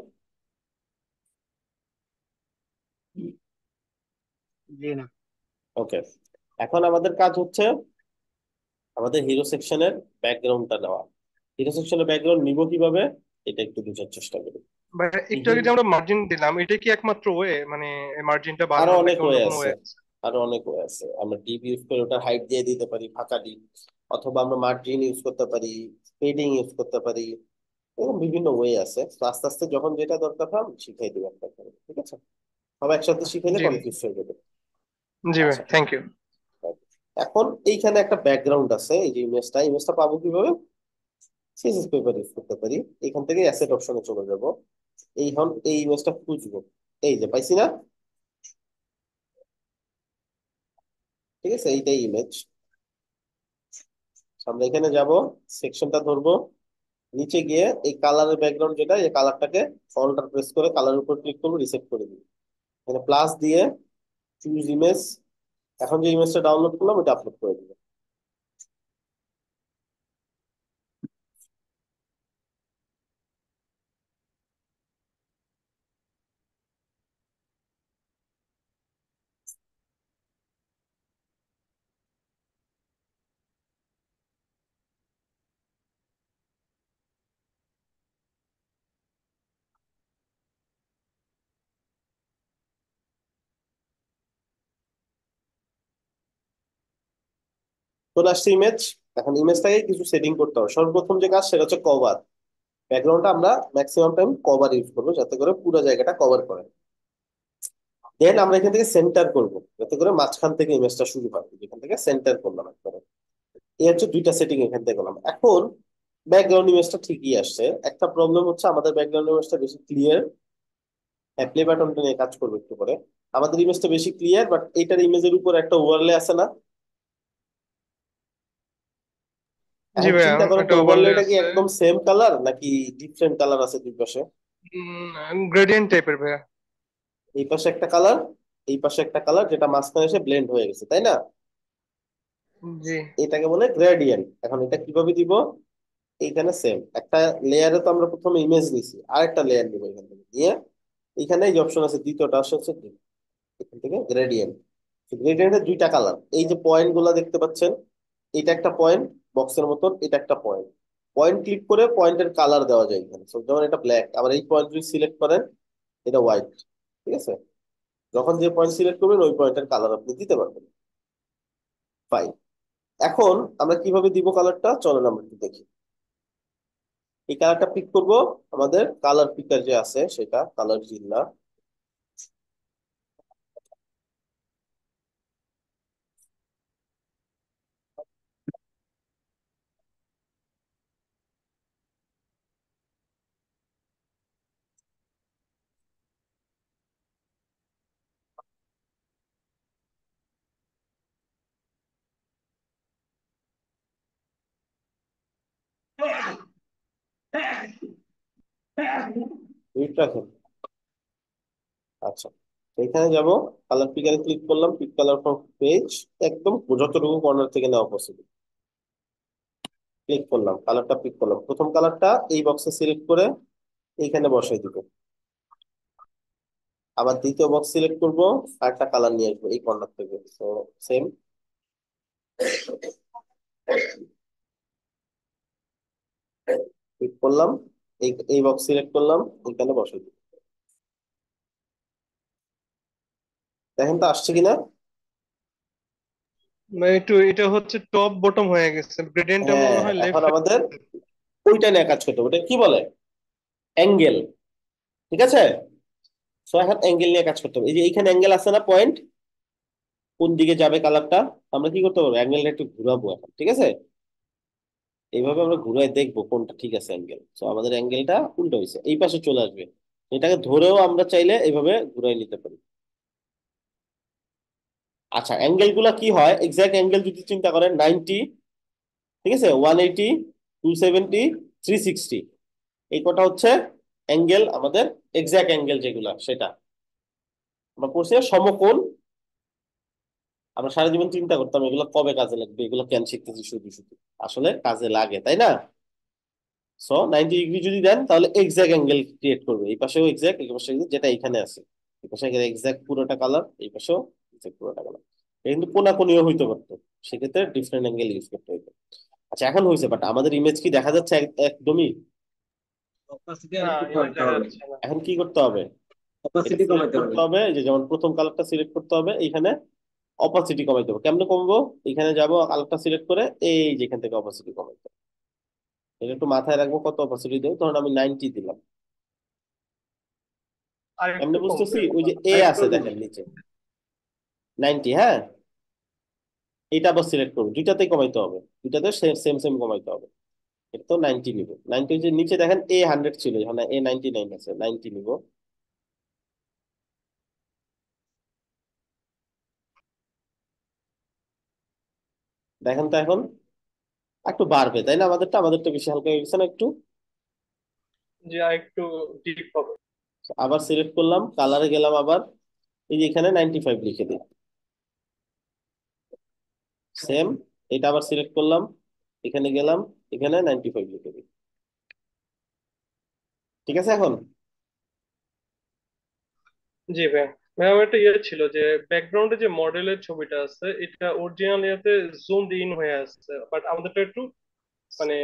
জি না। ওকে, এখন আমাদের কাজ হচ্ছে আমাদের হিরো সেকশনের ব্যাকগ্রাউন্ডটা নেওয়া। হিরো সেকশনের ব্যাকগ্রাউন্ড নিব কিভাবে, এটা একটু বোঝার চেষ্টা করি। ভাই এই একটু আগে হিরো যে আমরা মার্জিন দিলাম, এটা কি একমাত্র ওয়ে মানে মার্জিনটা আরো বাড়ানোর, অনেক নাকি অন্য ওয়ে কোনো আছে, ওয়ে আছে? আরো অনেক ওয়ে আছে। আমরা ডিপ ইউজ করে ওটার হাইট দিয়ে দিতে পারি, ফাঁকা ডিপ, অথবা আমরা মার্জিন ইউজ করতে পারি, ফেডিং ইউজ করতে পারি। এরকম বিভিন্ন ওয়ে আছে। তো আস্তে আস্তে যখন যেটা দরকার হয় আমি শিখাই দিব একটা করে, ঠিক আছে? সব একসাথে শিখাইলে জি ভাই। কনফিউজ হয়ে যাবে। জি ভাই, আচ্ছা, থ্যাংক ইউ। এখন এইখানে একটা ব্যাকগ্রাউন্ড আছে, এই যে ইমেজটা, ইমেজটা পাবো কিভাবে? সিএসএস পেপার ইউজ করতে পারি। এখান থেকে অ্যাসেট অপশনে চলে যাব। এই ইমেজটা খুঁজবো, এই যে পাইছি না? ঠিক আছে, এইটাই ইমেজ। আমরা এখানে যাব, সেকশনটা ধরবো, নিচে গিয়ে এই কালারের ব্যাকগ্রাউন্ড যেটা, এই কালারটাকে অল্টার প্রেস করে কালারের উপর ক্লিক করবো, রিসেট করে দিই। এখানে প্লাস দিয়ে চুজ ইমেজ, এখন যে ইমেজটা ডাউনলোড করলাম ওটা আপলোড করে দিব। চলে আসছে ইমেজ। এখন ইমেজটাকে কিছু সেটিং করতে হবে। সর্বপ্রথম যে কাজ সেটা হচ্ছে কভার। ব্যাকগ্রাউন্ডটা আমরা ম্যাক্সিমাম টাইম কভার ইউজ করবো যাতে করে পুরো জায়গাটা কভার করে। দেন আমরা এখান থেকে সেন্টার করব যাতে করে মাঝখান থেকে ইমেজটা শুরু হয়, যেখান থেকে সেন্টার করলাম একবারে। এই হচ্ছে দুইটা সেটিং এখান থেকে করলাম। এখন ব্যাকগ্রাউন্ড ইমেজটা ঠিকই আসছে, একটা প্রবলেম হচ্ছে আমাদের ব্যাকগ্রাউন্ড ইমেজটা বেশি ক্লিয়ার। হ্যাঁ, প্লে বাটনটা নিয়ে কাজ করবো একটু পরে। আমাদের ইমেজটা বেশি ক্লিয়ার, বাট এইটার ইমেজের উপর একটা ওভারলে আছে না? জি এখন ভাইয়া, চিন্তা করো তো, একটা ওভারলে ওভারলেটা কি আছে। একদম সেম কালার নাকি ডিফারেন্ট কালার আছে দুই পাশে? গ্রেডিয়েন্ট টাইপের ভাইয়া। এই পাশে একটা কালার, এই পাশে একটা কালার, যেটা মাঝখানে এসে ব্লেন্ড হয়ে গেছে, তাই না? জি এটাকে বলে গ্রেডিয়েন্ট। এখন এটা কিভাবে দিব? এইখানে সেম একটা লেয়ারে তো আমরা প্রথমে ইমেজ নিছি, আরেকটা লেয়ার নিব এখান থেকে নিয়ে, এখানে এই অপশন আছে দ্বিতীয়টা অপশন হচ্ছে এখান থেকে গ্রেডিয়েন্ট। গ্রেডিয়েন্টের দুইটা কালার, এই যে পয়েন্ট গুলা দেখতে পাচ্ছেন, এটা একটা পয়েন্ট বক্সের মতন, এটা একটা পয়েন্ট। পয়েন্ট ক্লিক করে পয়েন্টের কালার দেওয়া যায় এখানে। So, যেমন এটা ব্ল্যাক, আবার এই পয়েন্ট যদি সিলেক্ট করেন এটা হোয়াইট, ঠিক আছে? যখন যে পয়েন্ট সিলেক্ট করবেন ওই পয়েন্টের কালার আপনি দিতে পারবেন। ফাইন। এখন আমরা কিভাবে দিব কালারটা, চলেন আমরা একটু দেখি। এই কালারটা পিক করব, আমাদের কালার পিকার যে আছে সেটা, কালার জিল্লা। বুঝতে পারছেন? আচ্ছা, তো এখানে যাব, কালার পিকারে ক্লিক করলাম, পিক কালার ফর পেজ, একদম যতটুকু কর্নার থেকে নেওয়া পসিবল ক্লিক করলাম, কালারটা পিক করলাম, প্রথম কালারটা এই বক্সে সিলেক্ট করে এইখানে বসাই দিব। আবার দ্বিতীয় বক্স সিলেক্ট করব, আর একটা কালার নিয়ে আসবো এই কর্নার থেকে, তো সেম ক্লিক করলাম, এই এই বক্স সিলেক্ট করলাম, এখানে বসাই দিব। দেখেন তো আসছে কিনা। মানে একটু এটা হচ্ছে টপ বটম হয়ে গেছে, গ্রেডিয়েন্টটা মনে হ্যাঁ, হয় এখন লেফট। আমাদের ওইটা নিয়ে কাজ করতে হবে, ওটা কি বলে, অ্যাঙ্গেল। ঠিক আছে, সো এখন অ্যাঙ্গেল নিয়ে কাজ করতে হবে। এই যে এইখানে অ্যাঙ্গেল আছে না, পয়েন্ট কোন দিকে যাবে কালারটা, আমরা কি করতে পারবো, অ্যাঙ্গেলটা একটু ঘুরাবো এখন। ঠিক আছে, এইভাবে আমরা ঘুরাই দেখবো কোনটা ঠিক আছে অ্যাঙ্গেল। তো আমাদের অ্যাঙ্গেলটা উল্টো হয়েছে, এই পাশে চলে আসবে। এটাকে ধরেও আমরা চাইলে এইভাবে ঘুরাই নিতে পারি। আচ্ছা, অ্যাঙ্গেল গুলা কি হয়, এক্সাক্ট অ্যাঙ্গেল যদি চিন্তা করেন 90, ঠিক আছে, 180, 270, 360, এই কটা হচ্ছে অ্যাঙ্গেল আমাদের, এক্সাক্ট অ্যাঙ্গেল যেগুলা সেটা আমরা পড়ছি না, সমকোণ। আমরা সারা জীবন চিন্তা করতাম এগুলো কবে কাজে লাগবে, এগুলো কেন শিখতেছি শুধু শুধু, আসলে কাজে লাগে, তাই না? সো 90 ডিগ্রি যদি দেন তাহলে এক্সাক্ট অ্যাঙ্গেল ক্রিয়েট করবে, এই পাশেও এক্সাক্ট, এই পাশে exact, যেটা এখানে আছে এই পাশে এক্সাক্ট পুরোটা কালার, এই পাশেও exact পুরোটা কালার। কিন্তু কোনাকুনিও হইতে পারতো, সেক্ষেত্রে ডিফারেন্ট অ্যাঙ্গেল ইউজ করতে হইতো। আচ্ছা, এখন হয়েছে, বাট আমাদের ইমেজ কি দেখা যাচ্ছে একদমই? অপাসিটি আর না, একটু ইমেজ কমাইতে দেখা হবে। যাচ্ছে না। এখন কি করতে হবে, এটা অপাসিটি সিলেক্ট কমাইতে করতে হবে। হবে, এই যে যেমন প্রথম কালারটা সিলেক্ট করতে হবে, এইখানে অপাসিটি কমাইতে হবে। কেমনে কমবো, এখানে যাব, কালারটা সিলেক্ট করে এই যেখান থেকে অপাসিটি কমাইতে হবে। এটা একটু মাথায় রাখবো, কত অপাসিটি দেবো, ধরুন আমি 90 দিলাম। আর এমনি একটু কম বুঝতেছি, করে। ওই যে এ আরেকটু আছে কম। দেখেন নিচে 90, হ্যাঁ, এটা আবার সিলেক্ট করবো, দুইটাতেই কমাইতে হবে, দুইটাতে সেম সেম কমাইতে হবে। এটা তো 90 নিব, 90, যে নিচে দেখেন এ 100 ছিল, এখানে এ 99 আছে, 90 নিব। দেখেন তো এখন একটু বাড়বে, তাই না? আমাদেরটা বেশি হালকা হয়ে গেছে না একটু। যে আর একটু ডিপ হবে। আবার সিলেক্ট করলাম, কালারে গেলাম, আবার এই যে এখানে 95 লিখে দিই, সেম। এটা আবার সিলেক্ট করলাম, এখানে গেলাম, এখানে 95 লিখে দিই। ঠিক আছে এখন। জি ভাই। ভাই আমার একটা ইয়ে ছিল যে ব্যাকগ্রাউন্ডে যে মডেলের ছবিটা আছে এটা অরিজিনাল ইয়েতে জুম ইন হয়ে আসছে, বাট আমাদেরটা একটু মানে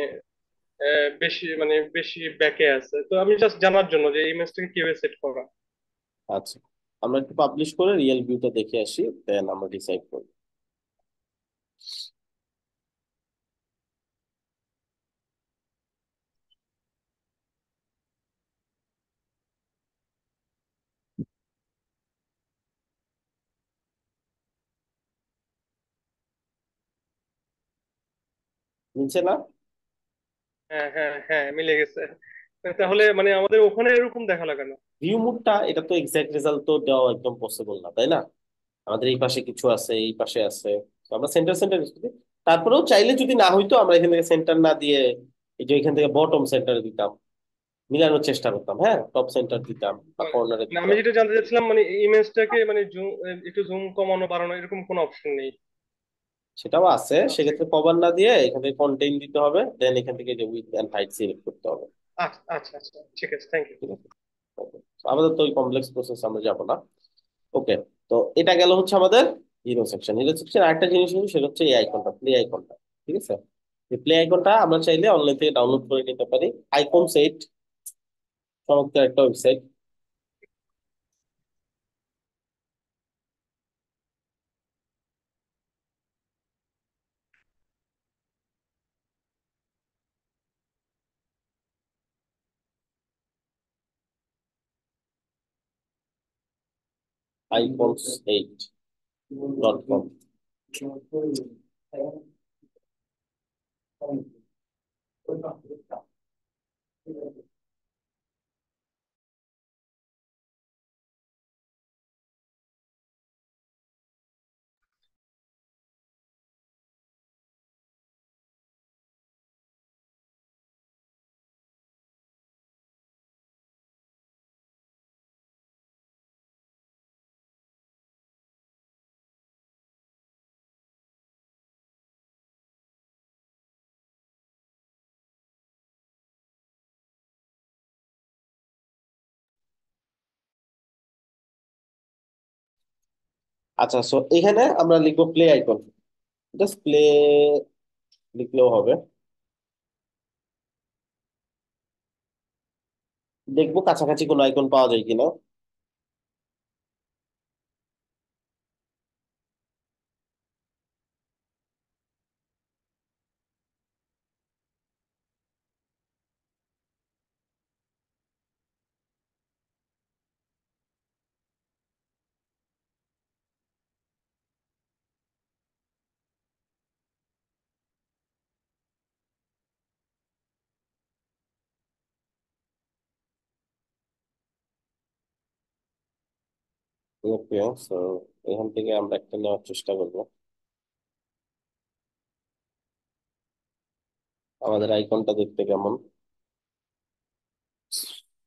বেশি ব্যাকে আছে। তো আমি জাস্ট জানার জন্য যে এই ইমেজটাকে কিভাবে সেট করা। আচ্ছা, আমরা একটু পাবলিশ করে রিয়েল ভিউটা দেখে আসি, দেন আমরা ডিসাইড করব। নিচে না, হ্যাঁ হ্যাঁ হ্যাঁ, মিলে গেছে। তাহলে মানে আমাদের ওখানে এরকম দেখা লাগে না। ভিউ মুডটা, এটা তো এক্সাক্ট রেজাল্ট তো দেওয়া একদম পসিবল না, তাই না? আমাদের এই পাশে কিছু আছে, এই পাশে আছে, তো আমরা সেন্টার সেন্টার ইউজ করি। তারপরেও চাইলে যদি না হইতো, আমরা এখান থেকে সেন্টার না দিয়ে এই যে এখান থেকে বটম সেন্টার দিতাম, মিলানোর চেষ্টা করতাম, হ্যাঁ, টপ সেন্টার দিতাম বা মানে কর্নারে মানে আমি দিতাম। যেটা জানতে চাচ্ছিলাম মানে ইমেজটাকে মানে একটু জুম কমানো বাড়ানো এরকম কোনো অপশন নেই? সেটাও আছে, সেক্ষেত্রে কভার না দিয়ে এখান থেকে কন্টেইন দিতে হবে, দেন এখান থেকে যে উইডথ এন্ড হাইট সিলেক্ট করতে হবে। আচ্ছা আচ্ছা আচ্ছা, ঠিক আছে, থ্যাংক ইউ। ঠিক আছে, okay. আমাদের তো ওই কমপ্লেক্স প্রসেস আমরা যাবো না। ওকে, তো এটা গেল হচ্ছে আমাদের হিরো সেকশন। হিরো সেকশন আরেকটা জিনিস হচ্ছে, সেটা হচ্ছে এই আইকনটা, প্লে আইকনটা। ঠিক আছে, এই প্লে আইকনটা আমরা চাইলে অনলাইন থেকে ডাউনলোড করে নিতে পারি। আইকন সেট, চমৎকার একটা ওয়েবসাইট। icons8.com। আচ্ছা, সো এখানে আমরা লিখবো প্লে আইকন। জাস্ট প্লে লিখলেও হবে। দেখবো কাছাকাছি কোনো আইকন পাওয়া যায় কিনা। ওকে, সো এখান থেকে আমরা একটা নেওয়ার চেষ্টা করবো। আমাদের আইকনটা দেখতে কেমন,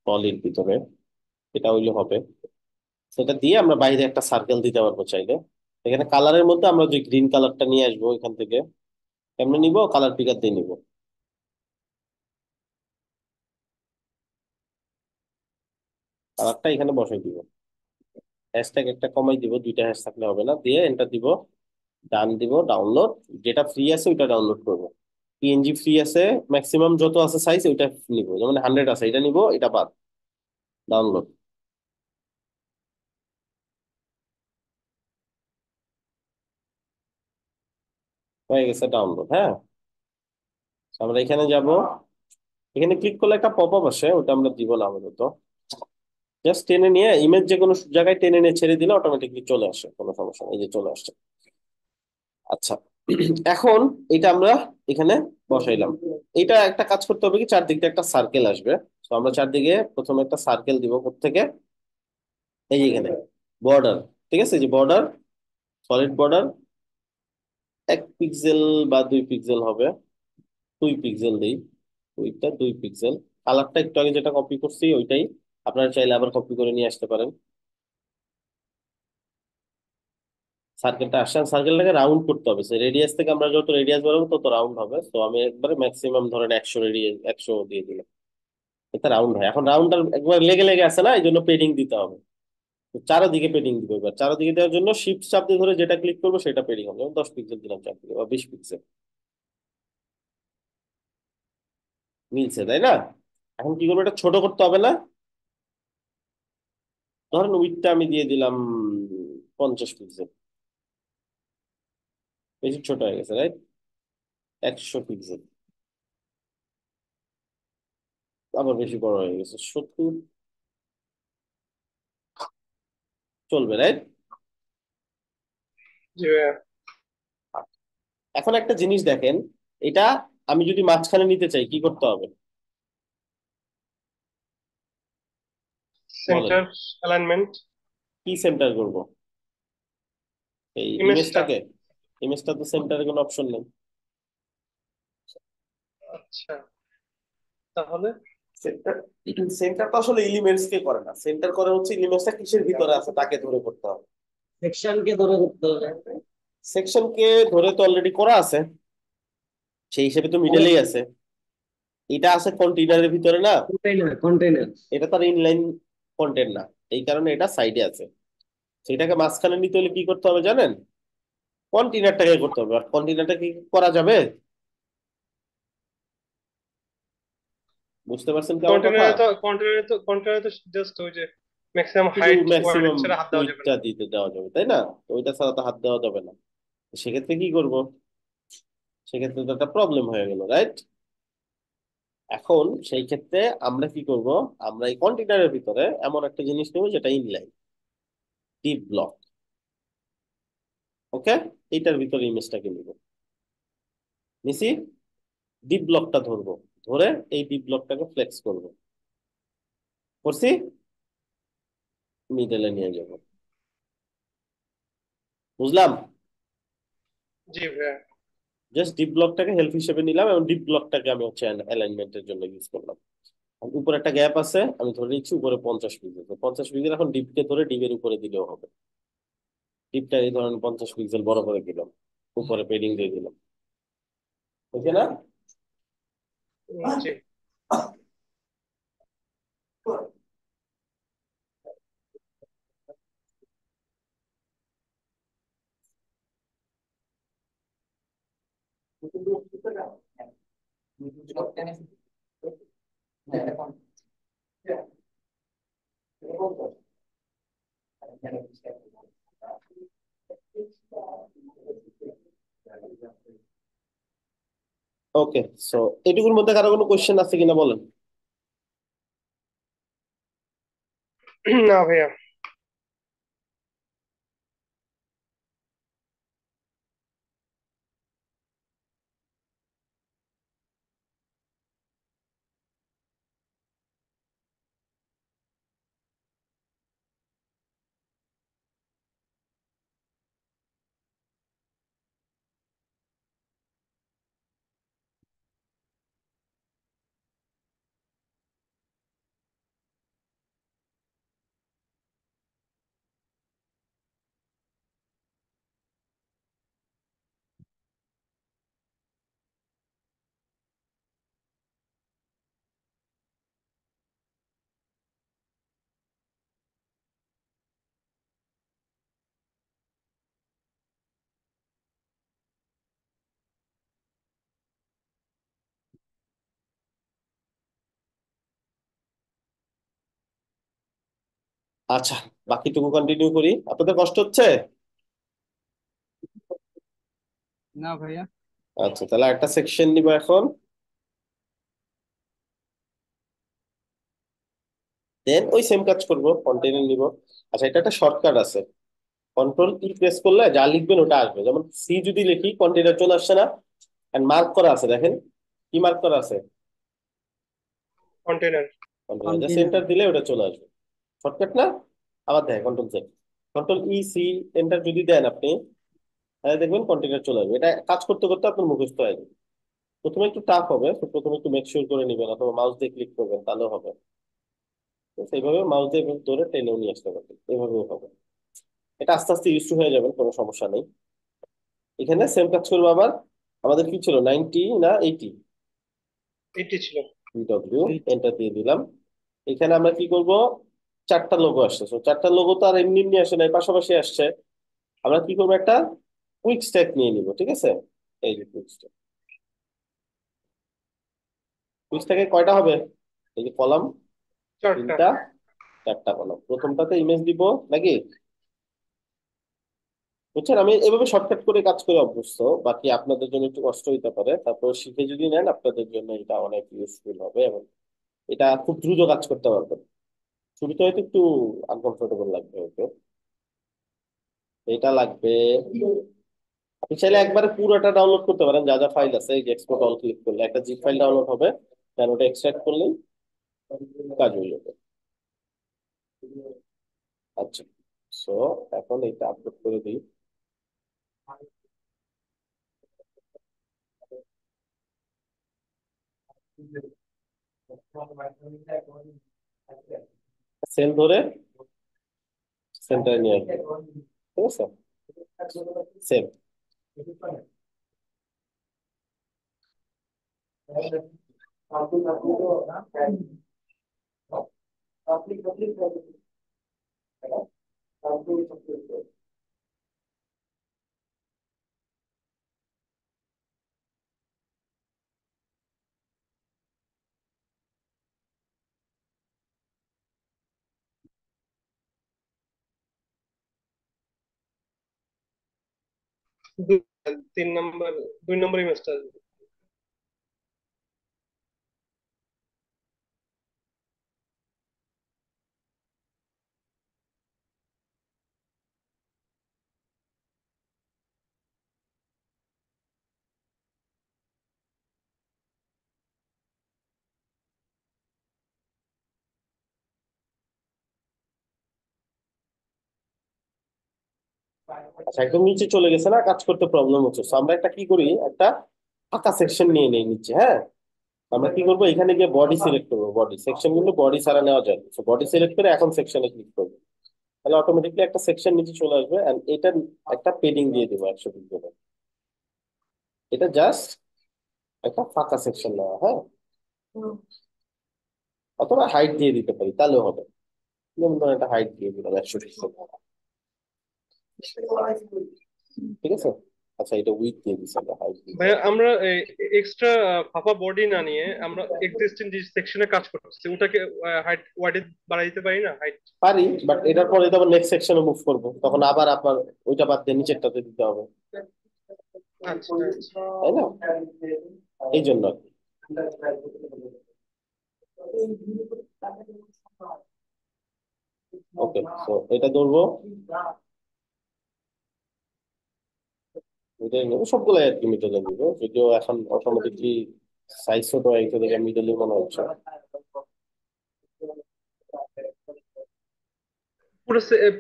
সলিড ভিতরে, এটা হইলে হবে। সেটা দিয়ে আমরা বাইরে একটা সার্কেল দিতে পারবো চাইলে। এখানে কালারের মধ্যে আমরা যে গ্রিন কালারটা নিয়ে আসবো এখান থেকে, কেমনে নিব, কালার পিকার দিয়ে নিব। কালারটা এখানে বসাই দিব, হ্যাশট্যাগ একটা কমাই দিব, দুইটা হ্যাশ থাকলে হবে না, দিয়ে এন্টার দিব, ডান দিব, ডাউনলোড। যেটা ফ্রি আছে ওইটা ডাউনলোড করবো। পিএনজি ফ্রি আছে, ম্যাক্সিমাম যত আছে সাইজ ওইটা নিব, যেমন 100 আছে এটা নিব, এটা বাদ। ডাউনলোড হয়ে গেছে, ডাউনলোড। হ্যাঁ, আমরা এখানে যাব, এখানে ক্লিক করলে একটা পপ আপ আসে, ওটা আমরা দিব না আপাতত। জাস্ট টেনে নিয়ে ইমেজ যে কোনো জায়গায় টেনে নিয়ে ছেড়ে দিলে অটোমেটিকলি চলে আসে, কোনো সমস্যা নেই, এই যে চলে আসছে। আচ্ছা, এখন এটা আমরা এখানে বসাইলাম। এটা একটা কাজ করতে হবে কি, চারদিক দিয়ে একটা সার্কেল আসবে। তো আমরা চারদিকে প্রথমে একটা সার্কেল দিব থেকে, এই যে এখানে বর্ডার, ঠিক আছে, এই যে বর্ডার, সলিড বর্ডার, 1 পিক্সেল বা 2 পিক্সেল হবে, 2 পিক্সেল দিই, ওইটা 2 পিক্সেল। কালারটা একটু আগে যেটা কপি করছি ওইটাই আপনারা চাইলে আবার কপি করে নিয়ে আসতে পারেন। সার্কেলটা আসছে, সার্কেলটাকে রাউন্ড করতে হবে, সে রেডিয়াস থেকে আমরা যত রেডিয়াস বাড়াবো তত রাউন্ড হবে। তো আমি একবারে ম্যাক্সিমাম ধরেন 100 রেডিয়াস, 100 দিয়ে দিলাম, এটা রাউন্ড হয়। এখন রাউন্ডটা একবার লেগে লেগে আসে না, এই জন্য পেডিং দিতে হবে। তো চারোদিকে পেডিং দিব, এবার চারোদিকে দেওয়ার জন্য শিফট চাপ দিয়ে ধরে যেটা ক্লিক করবো সেটা পেডিং হবে। যেমন 10 পিক্সেল দিলাম চারদিকে, বা 20 পিক্সেল। মিলছে, তাই না? এখন কি করবো, এটা ছোট করতে হবে না? ধরেন উইডথটা আমি দিয়ে দিলাম 50 পিক্সেল, বেশি ছোট হয়ে গেছে, রাইট? 100 পিক্সেল, আবার বেশি বড় হয়ে গেছে, 70। চলবে, রাইট? জি ভাইয়া। এখন একটা জিনিস দেখেন, এটা আমি যদি মাঝখানে নিতে চাই কি করতে হবে বলেন? Centre alignment. কি সেন্টার করব? এই ইমেজটা। ইমেজটাকে? ইমেজটা তো সেন্টারে কোনো অপশন নেই। আচ্ছা, তাহলে সেন্টার, সেন্টার তো আসলে এলিমেন্টস কে করে না, সেন্টার করে হচ্ছে এলিমেন্টসটা কিসের ভিতরে আছে তাকে ধরে করতে হবে। সেকশনকে ধরে করতে হবে। সেকশন কে ধরে তো অলরেডি করা আছে, সেই হিসেবে তো মিডলেই আছে। এটা আছে কন্টেইনারের ভিতরে না, কন্টেইনার কন্টেইনার। এটা তার ইনলাইন কন্টেন্ট না, এই কারণে এটা সাইডে আছে। সেটাকে মাঝখানে নিতে হলে কি করতে হবে জানেন? কন্টেইনারটাকে করতে হবে। আর কন্টেইনারটা কি করা যাবে, বুঝতে পারছেন কি আমার কথা? কন্টেনারে তো জাস্ট ওই যে ম্যাক্সিমাম শুধু হাইট ওয়াইড ম্যাক্সিমাম ছাড়া হাত দেওয়া যাবে উইডথটা না। দিতে দেওয়া যাবে, তাই না? তো ওইটা ছাড়া তো হাত দেওয়া যাবে না। তো সেক্ষেত্রে কি করব? সেক্ষেত্রে তো একটা প্রবলেম হয়ে গেল, রাইট? এখন সেই ক্ষেত্রে আমরা কি করব, আমরা এই কন্টেইনারের ভিতরে এমন একটা জিনিস নেব যেটা ইনলাইন, ডিপ ব্লক। ওকে, এইটার ভিতরে ইমেজটাকে নিব, নিছি, ডিপ ব্লকটা ধরবো, ধরে এই ডিপ ব্লকটাকে ফ্লেক্স করব, করছি, মিডলে নিয়ে যাব। বুঝলাম? জি ভাইয়া। জাস্ট ডিপ ব্লকটাকে হেল্প হিসেবে নিলাম, এবং ডিপ ব্লকটাকে আমি হচ্ছে অ্যালাইনমেন্টের জন্য ইউজ করলাম। উপরে একটা গ্যাপ আছে, আমি ধরে নিচ্ছি উপরে 50 পিক্সেল, তো 50 পিক্সেল এখন ডিপকে ধরে ডিপের উপরে দিলেও হবে। ডিপটা এই ধরেন 50 পিক্সেল বড় করে দিলাম, উপরে পেডিং দিয়ে দিলাম, ওকে না? জি। ওকে, সো এটুকুর মধ্যে কারো কোনো কোশ্চেন আছে কিনা বলেন। না ভাইয়া। আচ্ছা, বাকিটুকু কন্টিনিউ করি, আপনাদের কষ্ট হচ্ছে? না ভাইয়া। আচ্ছা, তাহলে একটা সেকশন নিব এখন, দেন ওই সেম কাজ করব, কন্টেনার নিব। আচ্ছা, এটা একটা শর্টকাট আছে, কন্ট্রোল ই প্রেস করলে যা লিখবেন ওটা আসবে। যেমন সি যদি লিখি কন্টেনার চলে আসছে না, এন্ড মার্ক করা আছে, দেখেন কি মার্ক করা আছে, container. Container, just container. Enter দিলে ওটা চলে আসবে। শর্টকাট না? আবার দেখেন control Z, control E C enter যদি দেন আপনি, তাহলে দেখবেন কন্টেনার চলে আসবে। এটা কাজ করতে করতে আপনার মুখস্থ হয়ে যাবে। প্রথমে একটু টাফ হবে, তো প্রথমে একটু মেক শিওর করে নিবেন, অথবা মাউস দিয়ে ক্লিক করবেন, তাহলেও হবে। তো সেইভাবে মাউস দিয়ে ধরে টেনেও নিয়ে আসতে পারবেন, এভাবেও হবে। এটা আস্তে আস্তে ইউজ টু হয়ে যাবেন, কোনো সমস্যা নেই। এখানে সেম কাজ করবো আবার। আমাদের কি ছিল, 90 না 80? এটি ছিল। W, eight. এন্টার দিয়ে দিলাম। এখানে আমরা কি করব, চারটা লোগো আসছে, তো চারটা লোগো তো আর এমনি এমনি আসে না, এর পাশাপাশি আসছে। আমরা কি করবো, একটা কুইক স্ট্যাক নিয়ে নিব, ঠিক আছে? এই যে কুইক স্ট্যাক, কুইক স্ট্যাকে কয়টা হবে, এই যে কলাম, চারটা। তিনটা, চারটা কলাম। প্রথমটাতে ইমেজ দিব নাকি, বুঝছেন? আমি এভাবে শর্টকাট করে কাজ করে অভ্যস্ত, বাকি আপনাদের জন্য একটু কষ্ট হইতে পারে, তারপর শিখে যদি নেন আপনাদের জন্য এটা অনেক ইউজফুল হবে, এবং এটা খুব দ্রুত কাজ করতে পারবেন। শুরুতে হয়তো একটু আনকমফোর্টেবল লাগবে, ওকে? এটা লাগবে। আপনি চাইলে একবারে পুরোটা ডাউনলোড করতে পারেন, যা যা ফাইল আছে, এই যে এক্সপোর্ট অল ক্লিক করলে একটা জিপ ফাইল ডাউনলোড হবে, দেন ওটা এক্সট্রাক্ট করলেই কাজ হয়ে যাবে। আচ্ছা, সো এখন এটা আপলোড করে দিই। সেল ধরে সেন্টারে নিয়ে আসবে, ঠিক আছে? সেভ। দুই- 3 নম্বর, 2 নম্বর ইমেজটা। আচ্ছা, একদম নিচে চলে গেছে না, কাজ করতে প্রবলেম হচ্ছে। তো আমরা একটা কি করি, একটা ফাঁকা সেকশন নিয়ে নেই নিচে, হ্যাঁ? আমরা কি করবো, এখানে গিয়ে বডি সিলেক্ট করবো, বডি সেকশন কিন্তু বডি ছাড়া নেওয়া যায়, তো বডি সিলেক্ট করে এখন সেকশনে ক্লিক করবো, তাহলে অটোমেটিকলি একটা সেকশন নিচে চলে আসবে। এন্ড এটা একটা পেডিং দিয়ে দেবো 100 পিক্সেল। এটা জাস্ট একটা ফাঁকা সেকশন নেওয়া, হ্যাঁ? অথবা হাইট দিয়ে দিতে পারি, তাহলেও হবে। যেমন ধরুন একটা হাইট দিয়ে দিলাম 100 পিক্সেল, ঠিক আছে? আচ্ছা, এটা উইথ দিয়ে দিছে, হাইট দিয়ে ভাইয়া আমরা এক্সট্রা ফাঁপা বডি না নিয়ে আমরা এক্সিস্টিং যে সেকশনে কাজ করতেছি ওটাকে হাইট ওয়াইড বাড়াই দিতে পারি না হাইট? পারি, বাট এটার পরে তো আবার নেক্সট সেকশনে মুভ করবো, তখন আবার আপনার ওইটা বাদ দিয়ে নিচেরটাতে দিতে হবে, আচ্ছা আচ্ছা। তাই না? এই জন্য আর কি। ওকে, তো এটা ধরবো, এটাই নেবো, সবগুলাই আর কি মিডলে নিবো, যদিও এখন অটোমেটিকলি সাইজ ছোট হয়ে গেছে দেখে মিডলে মনে হচ্ছে।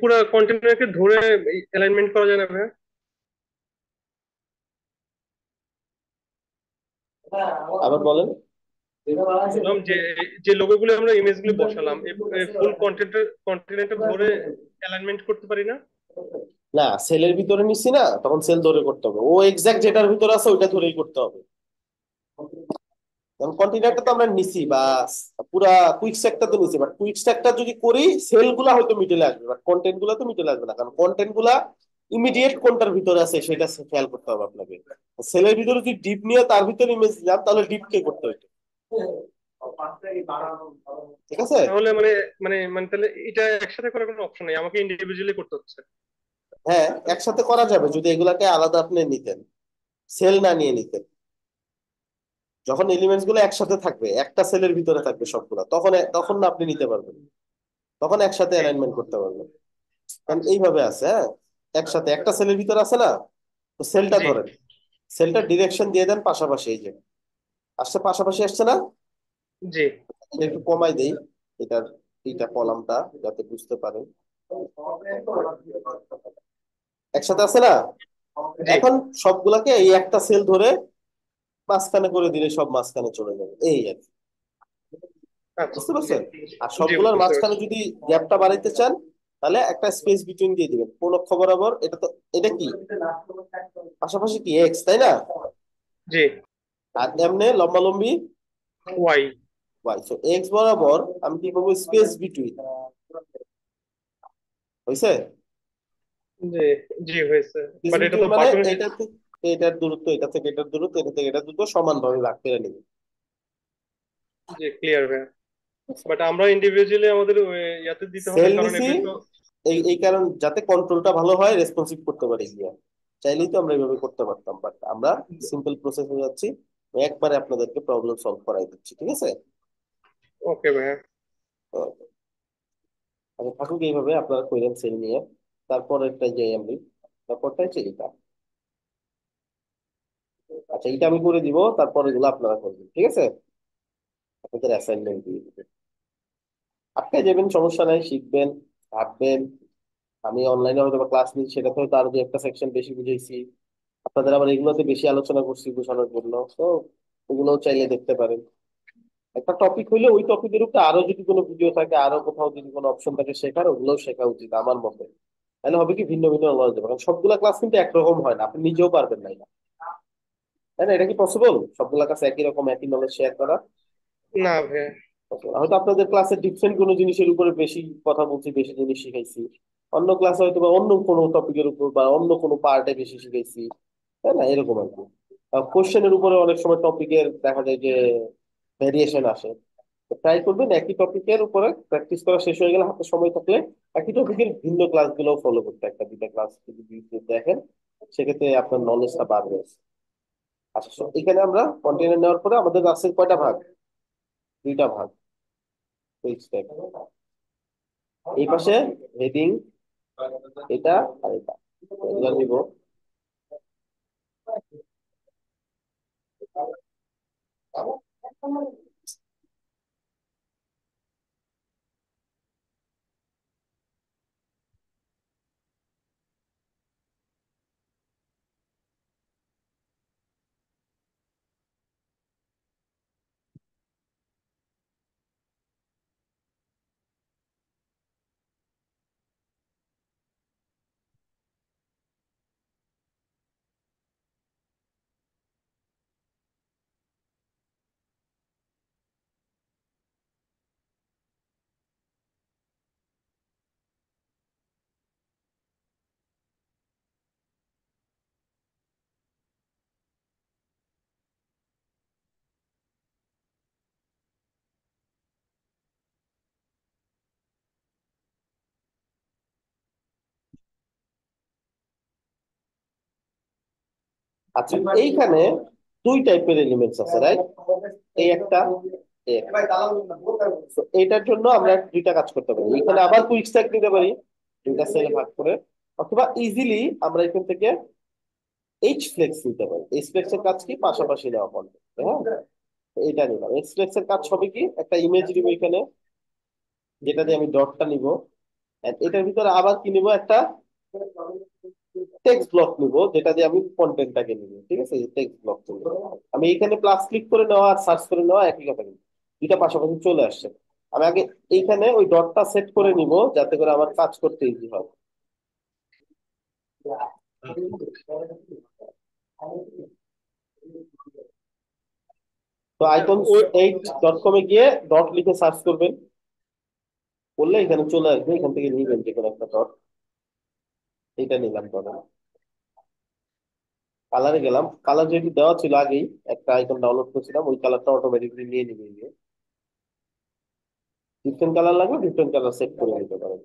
পুরো কন্টেনারকে ধরে অ্যালাইনমেন্ট করা যায় না ভাইয়া? আবার বলেন। বললাম যে যে লোগো গুলো আমরা ইমেজ গুলো বসালাম ফুল কন্টেন্টটা ধরে অ্যালাইনমেন্ট করতে পারি না? না, সেলের ভিতরে নিচ্ছি না, তখন সেল ধরে করতে হবে, ও এক্সাক্ট যেটার ভিতরে আছে ওইটা ধরেই করতে হবে। যেমন কন্টেইনারটা তো ওকে। আমরা নিছি, বা পুরা কুইক স্ট্যাকটা তো নিছি, বাট কুইক স্ট্যাকটা যদি করি সেল গুলা হয়তো মিডলে আসবে, বাট কন্টেন্ট গুলা তো মিডলে আসবে না, কারণ কন্টেন্ট গুলা ইমিডিয়েট কোনটার ভিতরে আছে সেটা খেয়াল করতে হবে আপনাকে। সেলের ভিতরে যদি ডিপ নিয়ে তার ভিতরে ইমেজ দিলাম, তাহলে ডিপ কে করতে হইতো, ঠিক আছে? তাহলে মানে মানে মানে তাহলে এটা একসাথে করার কোনো অপশন নেই, আমাকে ইন্ডিভিজুয়ালি করতে হচ্ছে? হ্যাঁ, একসাথে করা যাবে যদি এগুলাকে আলাদা আপনি নিতেন, সেল না নিয়ে নিতেন। যখন এলিমেন্টস গুলো একসাথে থাকবে, একটা সেলের ভিতরে থাকবে সবগুলা, তখন তখন না আপনি নিতে পারবেন, তখন একসাথে জি। অ্যালাইনমেন্ট করতে পারবেন। কারণ আচ্ছা। এইভাবে আছে, হ্যাঁ, একসাথে একটা সেলের ভিতরে আছে না, তো সেলটা জি ধরেন, সেলটা ডিরেকশন দিয়ে দেন পাশাপাশি, এই যে আসছে পাশাপাশি আসছে না, জি এটা একটু কমাই দেই, এটার এইটা কলামটা, যাতে বুঝতে পারেন, একসাথে আছে না। জি। এখন সবগুলাকে এই একটা সেল ধরে মাঝখানে করে দিলে সব মাঝখানে চলে যাবে, এই আর কি। আচ্ছা। বুঝতে জি পারছেন? আর জি সবগুলোর বুঝতে মাঝখানে পারছি। যদি গ্যাপটা বাড়াইতে চান, তাহলে একটা স্পেস বিটুইন দিয়ে দিবেন কোন অক্ষ বরাবর, এটা তো, এটা কি পাশাপাশি কি এক্স, তাই না? জি। আর এমনি লম্বা লম্বি ওয়াই। ওয়াই, সো এক্স বরাবর আমি কি করবো, স্পেস বিটুইন, হয়েছে? জি জি হয়েছে। স্পেস বাট এটা বিটুইন তো মানে বাটন। এটা থেকে এটার দূরত্ব, এটা থেকে এটার দূরত্ব, এটা থেকে এটার দূরত্ব সমান ভাবে ভাগ করে নেবে। জি ক্লিয়ার ভাইয়া। বাট আমরা ইন্ডিভিজুয়ালি আমাদের ইয়াতে দিতে হবে সেল কারণ নিছি, এগুলো তো। এই এই কারণ যাতে কন্ট্রোলটা ভালো হয়, রেসপন্সিভ করতে পারি গিয়া, চাইলেই তো আমরা এইভাবে করতে পারতাম, বাট আমরা সিম্পল প্রসেসে যাচ্ছি, একবারে আপনাদেরকে প্রবলেম সলভ করাই দিচ্ছি, ঠিক আছে? ওকে ভাইয়া। তো আমি থাকুক এইভাবে, আপনারা কইলেন সেল নিয়ে, তারপরেরটা যাই আমি, তারপরটা হচ্ছে এটা। আচ্ছা, এটা আমি করে দিব, তারপরে এগুলো আপনারা করবেন, ঠিক আছে? আপনাদের অ্যাসাইনমেন্ট দিয়ে দিবেন, আটকে যাবেন সমস্যা নাই, শিখবেন, ভাববেন। আমি অনলাইনে হয়তো ক্লাস নিচ্ছি, সেটাতে হয়তো আরো দু একটা সেকশন বেশি বুঝাইছি, আপনাদের আবার এগুলোতে বেশি আলোচনা করছি বোঝানোর জন্য, তো ওগুলোও চাইলে দেখতে পারেন। একটা টপিক হইলে ওই টপিকের উপরে আরো যদি কোনো ভিডিও থাকে, আরো কোথাও যদি কোনো অপশন থাকে শেখার, ওগুলোও শেখা উচিত আমার মতে। তাহলে হবে কি, ভিন্ন ভিন্ন নলেজ হবে, কারণ সবগুলা ক্লাস কিন্তু একরকম হয় না, আপনি নিজেও পারবেন না এটা, তাই না? এটা কি পসিবল সবগুলা কাছে একই রকম একই নলেজ শেয়ার করা? না ভাইয়া। Possible? হয়তো আপনাদের ক্লাসে ডিফারেন্ট কোনো জিনিসের উপরে বেশি কথা বলছি, বেশি জিনিস শিখাইছি, অন্য ক্লাসে হয়তো বা অন্য কোনো টপিকের উপর বা অন্য কোনো পার্টে বেশি শিখাইছি, তাই না? এরকম আর কি। কোশ্চেনের উপরে অনেক সময় টপিকের দেখা যায় যে ভেরিয়েশন আসে, ট্রাই করবেন একই টপিকের উপরে প্র্যাকটিস করা শেষ হয়ে গেলে, হাতে সময় থাকলে একই টপিকের ভিন্ন ক্লাসগুলো ফলো করতে, একটা দুইটা ক্লাস যদি দেখেন, সেক্ষেত্রে আপনার নলেজটা বাড়বে। আচ্ছা, so এখানে আমরা কন্টেনার নেওয়ার পরে আমাদের ক্লাসের কয়টা ভাগ, দুইটা ভাগ, এই পাশে হেডিং এটা আর এটা, এগুলো নিব। আচ্ছা, এইখানে দুই টাইপের এলিমেন্টস আছে, রাইট? এই একটা, এই একটা। তো এইটার জন্য আমরা দুইটা কাজ করতে পারি, এখানে আবার কুইক স্ট্যাক দিতে পারি দুইটা সেল ভাগ করে, অথবা ইজিলি আমরা এখান থেকে এইচ ফ্লেক্স নিতে পারি। এইচ ফ্লেক্স এর কাজ কি? পাশাপাশি নেওয়া পড়বে, হ্যাঁ। এইটা নিলাম। এইচ ফ্লেক্স এর কাজ হবে কি? একটা ইমেজ দিব এখানে, যেটা দিয়ে আমি ডটটা নিব, and এটার ভিতরে আবার কি নিব? একটা টেক্সট ব্লক নিব, যেটা দিয়ে আমি কন্টেন্টটাকে নিব। ঠিক আছে, টেক্সট ব্লক নিব। আমি এখানে প্লাস ক্লিক করে নেওয়া আর সার্চ করে নেওয়া একই কথা, কিন্তু দুইটা পাশাপাশি চলে আসছে। আমি আগে এইখানে ওই ডটটা সেট করে নিব, যাতে করে আমার কাজ করতে ইজি হয়। তো আইকন ওই 8.com এ গিয়ে ডট লিখে সার্চ করবেন, করলে এখানে চলে আসবে। এখান থেকে নিবেন যে কোনো একটা ডট। এইটা নিলাম ডট। কালারে গেলাম, কালার যেটি দেওয়া ছিল আগেই, একটা আইকন ডাউনলোড করেছিলাম, ওই কালারটা অটোমেটিকলি নিয়ে নিবে। ডিফারেন্ট কালার লাগবে, ডিফারেন্ট কালার সেট করে নিতে পারেন।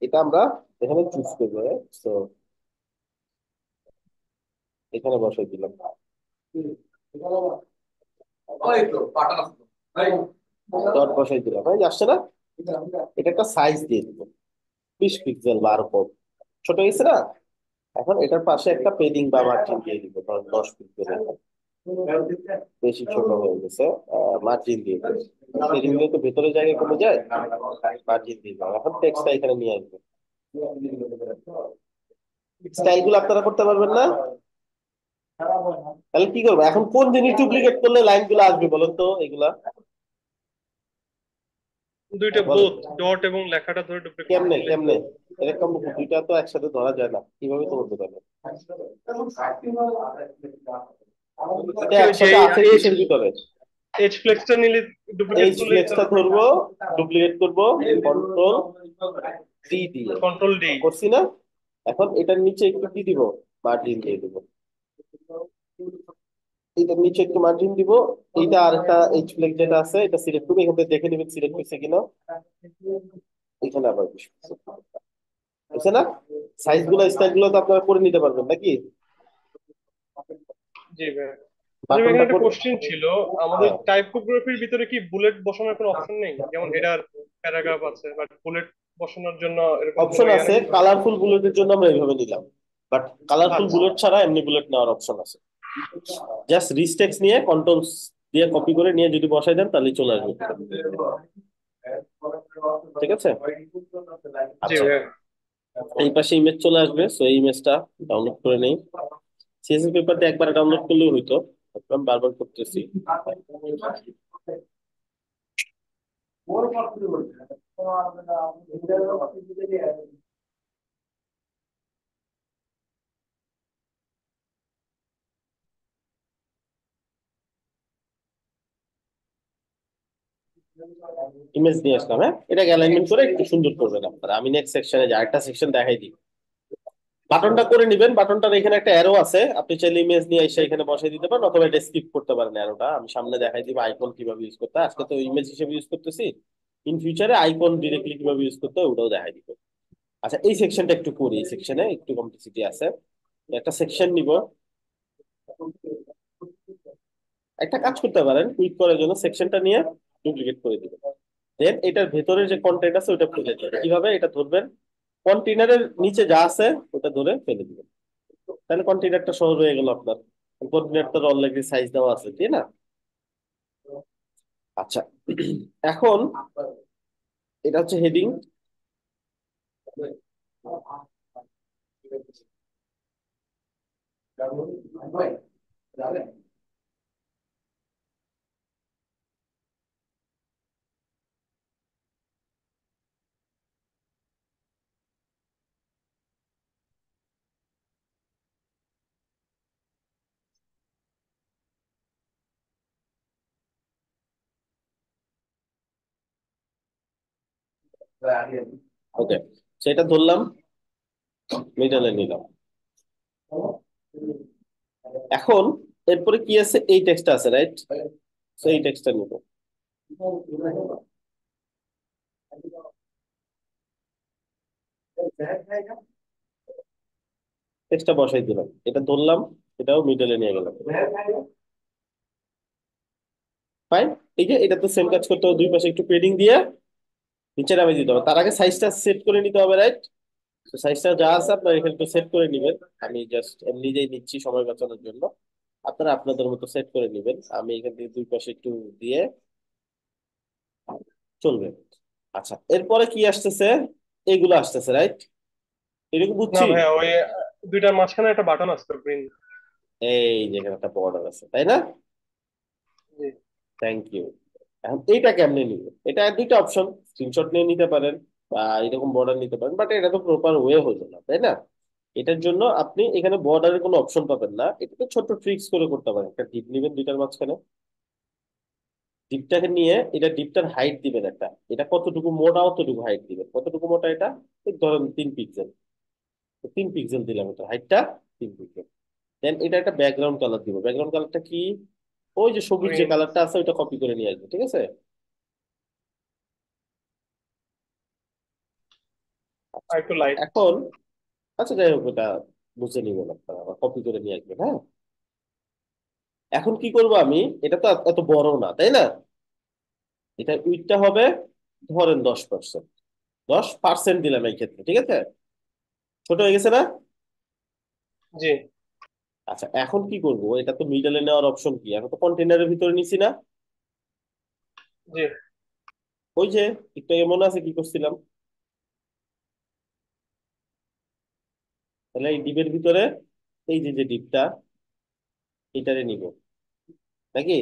এটা আমরা এখানে চুজ করবো। তো এখানে বসাই দিলাম, ডট বসাই দিলাম, এই যে আসছে না? এটা একটা সাইজ দিয়ে দিব, 20 পিক্সেল বা আরো কম। ছোট হয়েছে না? এখন এটার পাশে একটা পেডিং বা মার্জিন দিয়ে দিব, ধরুন 10 পিক্সেল। বেশি ছোট হয়ে গেছে, মার্জিন দিয়ে দিব। পেডিং দিলে তো ভেতরে জায়গায় কমে যায়, মার্জিন দিয়ে দিলাম। এখন টেক্সটটা এখানে নিয়ে আসবে। স্টাইল গুলো আপনারা করতে পারবেন না? তাহলে কি করবো এখন? কোন জিনিস ডুপ্লিকেট করলে লাইন গুলো আসবে বলেন তো এগুলা? দুইটা বলেন, বোথ ডট এবং লেখাটা ধরে ডুপ্লিকেট কেমনে করলে। কেমনে? এরকম দুইটা তো একসাথে ধরা যায় না, কিভাবে তো বলতে পারবে? এটা ওই যে একসাথে আছে এইচ কিসের ভিতরে? এইচ ফ্লেক্সটা নিলে ডুপ্লিকেট এইচ করলে ফ্লেক্সটা ধরবো, ডুপ্লিকেট করবো, কন্ট্রোল ডি দিয়ে। Control D. করছি না? এখন এটার নিচে একটু কি দিব? মার্জিন দিয়ে দিব। এটার নিচে একটু মার্জিন দিব। এইটা আর একটা এইচ ফ্লেক্স যেটা আছে, এটা সিলেক্ট করবে, এখান থেকে দেখে নেবেন সিলেক্ট হয়েছে কিনা। এখানে আবার বুঝছে না? সাইজ গুলো, স্টাইল গুলো তো আপনারা করে নিতে পারবেন নাকি? জি ভাই। আচ্ছা ভাই, বাটনটা এখানে একটা করে। কোশ্চেন ছিল, আমাদের হ্যাঁ, টাইপোগ্রাফির ভিতরে কি বুলেট বসানোর কোনো অপশন নেই? যেমন হেডার প্যারাগ্রাফ আছে, বাট বুলেট বসানোর জন্য এরকম কোনো অপশন ইয়া আছে। নেই? কালারফুল বুলেটের জন্য আমরা এইভাবে নিলাম, বাট কালারফুল আচ্ছা। বুলেট ছাড়া এমনি বুলেট নেওয়ার অপশন আছে। জাস্ট রিস্টেক্স নিয়ে কন্ট্রোল দিয়ে কপি করে নিয়ে যদি বসাই দেন, তাহলে চলে আসবে। ঠিক আছে। জি আচ্ছা, ভাই। এই পাশে ইমেজ চলে আসবে, সো এই ইমেজটা ডাউনলোড করে নেই। সিএসএস পেপার দিয়ে একবার ডাউনলোড করলেও হইতো, আমি বারবার করতেছি। ইমেজ নিয়ে আসলাম, হ্যাঁ। এটাকে অ্যালাইনমেন্ট করে একটু সুন্দর করবেন আপনারা। আমি নেক্সট সেকশনে যাই, আরেকটা সেকশন দেখাই দিই। বাটনটা করে নিবেন, বাটনটার এখানে একটা অ্যারো আছে, আপনি চাইলে ইমেজ নিয়ে এসে এখানে বসাই দিতে পারেন, অথবা এটা স্কিপ করতে পারেন অ্যারোটা। আমি সামনে দেখাই দিব আইকন কিভাবে ইউজ করতে হয়। আজকে তো ইমেজ হিসেবে ইউজ করতেছি, ইন ফিউচারে আইকন ডিরেক্টলি কিভাবে ইউজ করতে হয় ওটাও দেখাই দিব। আচ্ছা, এই সেকশনটা একটু করি, এই সেকশনে একটু কমপ্লেক্সিটি আছে। একটা সেকশন নিব, একটা কাজ করতে পারেন, কুইক করার জন্য সেকশনটা নিয়ে ডুপ্লিকেট করে দিবেন। দেন এটার ভেতরে যে কন্টেন্ট আছে ওটা ফেলে দিবেন। কিভাবে এটা ধরবেন? কন্টেনারের নিচে যা আছে ওটা ধরে ফেলে দিবেন, তাহলে কন্টেনারটা সহজ হয়ে গেল আপনার। কন্টেনারটার অলরেডি সাইজ দেওয়া আছে, তাই না? আচ্ছা, এখন এটা হচ্ছে হেডিং। ওকে, সেটা ধরলাম, মিডলে নিলাম। এখন এরপরে কি আছে, এই টেক্সটটা আছে, রাইট? তো এই টেক্সটটা নিব। টেক্সটটা বসাই দিলাম, এটা ধরলাম, এটাও মিডলে নিয়ে গেলাম। ফাইন। এই যে এটা তো সেম কাজ করতে হবে, দুই পাশে একটু পেডিং দিয়ে নিচে নামে দিতে হবে। তার আগে সাইজটা সেট করে নিতে হবে, রাইট? তো সাইজটা যা আছে আপনার এখানে একটু সেট করে নিবেন। আমি জাস্ট নিজেই নিচ্ছি সময় বাঁচানোর জন্য, আপনারা আপনাদের মতো সেট করে নিবেন। আমি এখান থেকে দুই পাশে একটু দিয়ে চলবে। আচ্ছা, এরপরে কি আসতেছে, এগুলো আসতেছে, রাইট? এরকম না বুঝছি। ভাইয়া, ওই দুইটার মাঝখানে একটা বাটন আছে গ্রিন। এই যেখানে একটা বর্ডার আছে, তাই না? জি। Thank you. এখন এইটা কেমনে নিব? এটা দুইটা অপশন, স্ক্রিনশট নিয়ে নিতে পারেন বা এরকম বর্ডার নিতে পারেন, বাট এটা তো প্রপার ওয়ে হলো না, তাই না? এটার জন্য আপনি এখানে বর্ডারের কোনো অপশন পাবেন না। এটা তো ছোট্ট ট্রিক্স করে করতে পারেন। একটা ডিপ নেবেন দুইটার মাঝখানে, ডিপটাকে নিয়ে এটা ডিপটার হাইট দিবেন একটা, এটা কতটুকু মোটা অতটুকু হাইট দিবেন। কতটুকু মোটা এটা? এই ধরেন 3 পিক্সেল। 3 পিক্সেল দিলাম, এটা হাইটটা 3 পিক্সেল। দেন এটা একটা ব্যাকগ্রাউন্ড কালার দিব। ব্যাকগ্রাউন্ড কালারটা কি? ওই যে সবুজ যে গ্রিন। কালারটা আছে ওইটা কপি করে নিয়ে আসবে, ঠিক আছে? আর আচ্ছা, একটু লাইট। এখন আচ্ছা যাই হোক, ওটা বুঝে নিবেন আপনারা, আবার কপি করে নিয়ে আসবেন, হ্যাঁ। এখন কি করব আমি, এটা তো এত বড় না, তাই না? এটা উইডটা হবে ধরেন 10%। 10% দিলাম এই ক্ষেত্রে, ঠিক আছে? ছোট হয়ে গেছে না? জি। আচ্ছা, এখন কি করব, এটা তো মিডলে নেওয়ার অপশন কি, এখন তো কন্টেনারের ভিতরে নিছি না? জি। ওই যে একটু আগে মনে আছে কি করছিলাম? তাহলে এই ডিপের ভিতরে এই যে যে ডিপটা, এটারে নিব নাকি?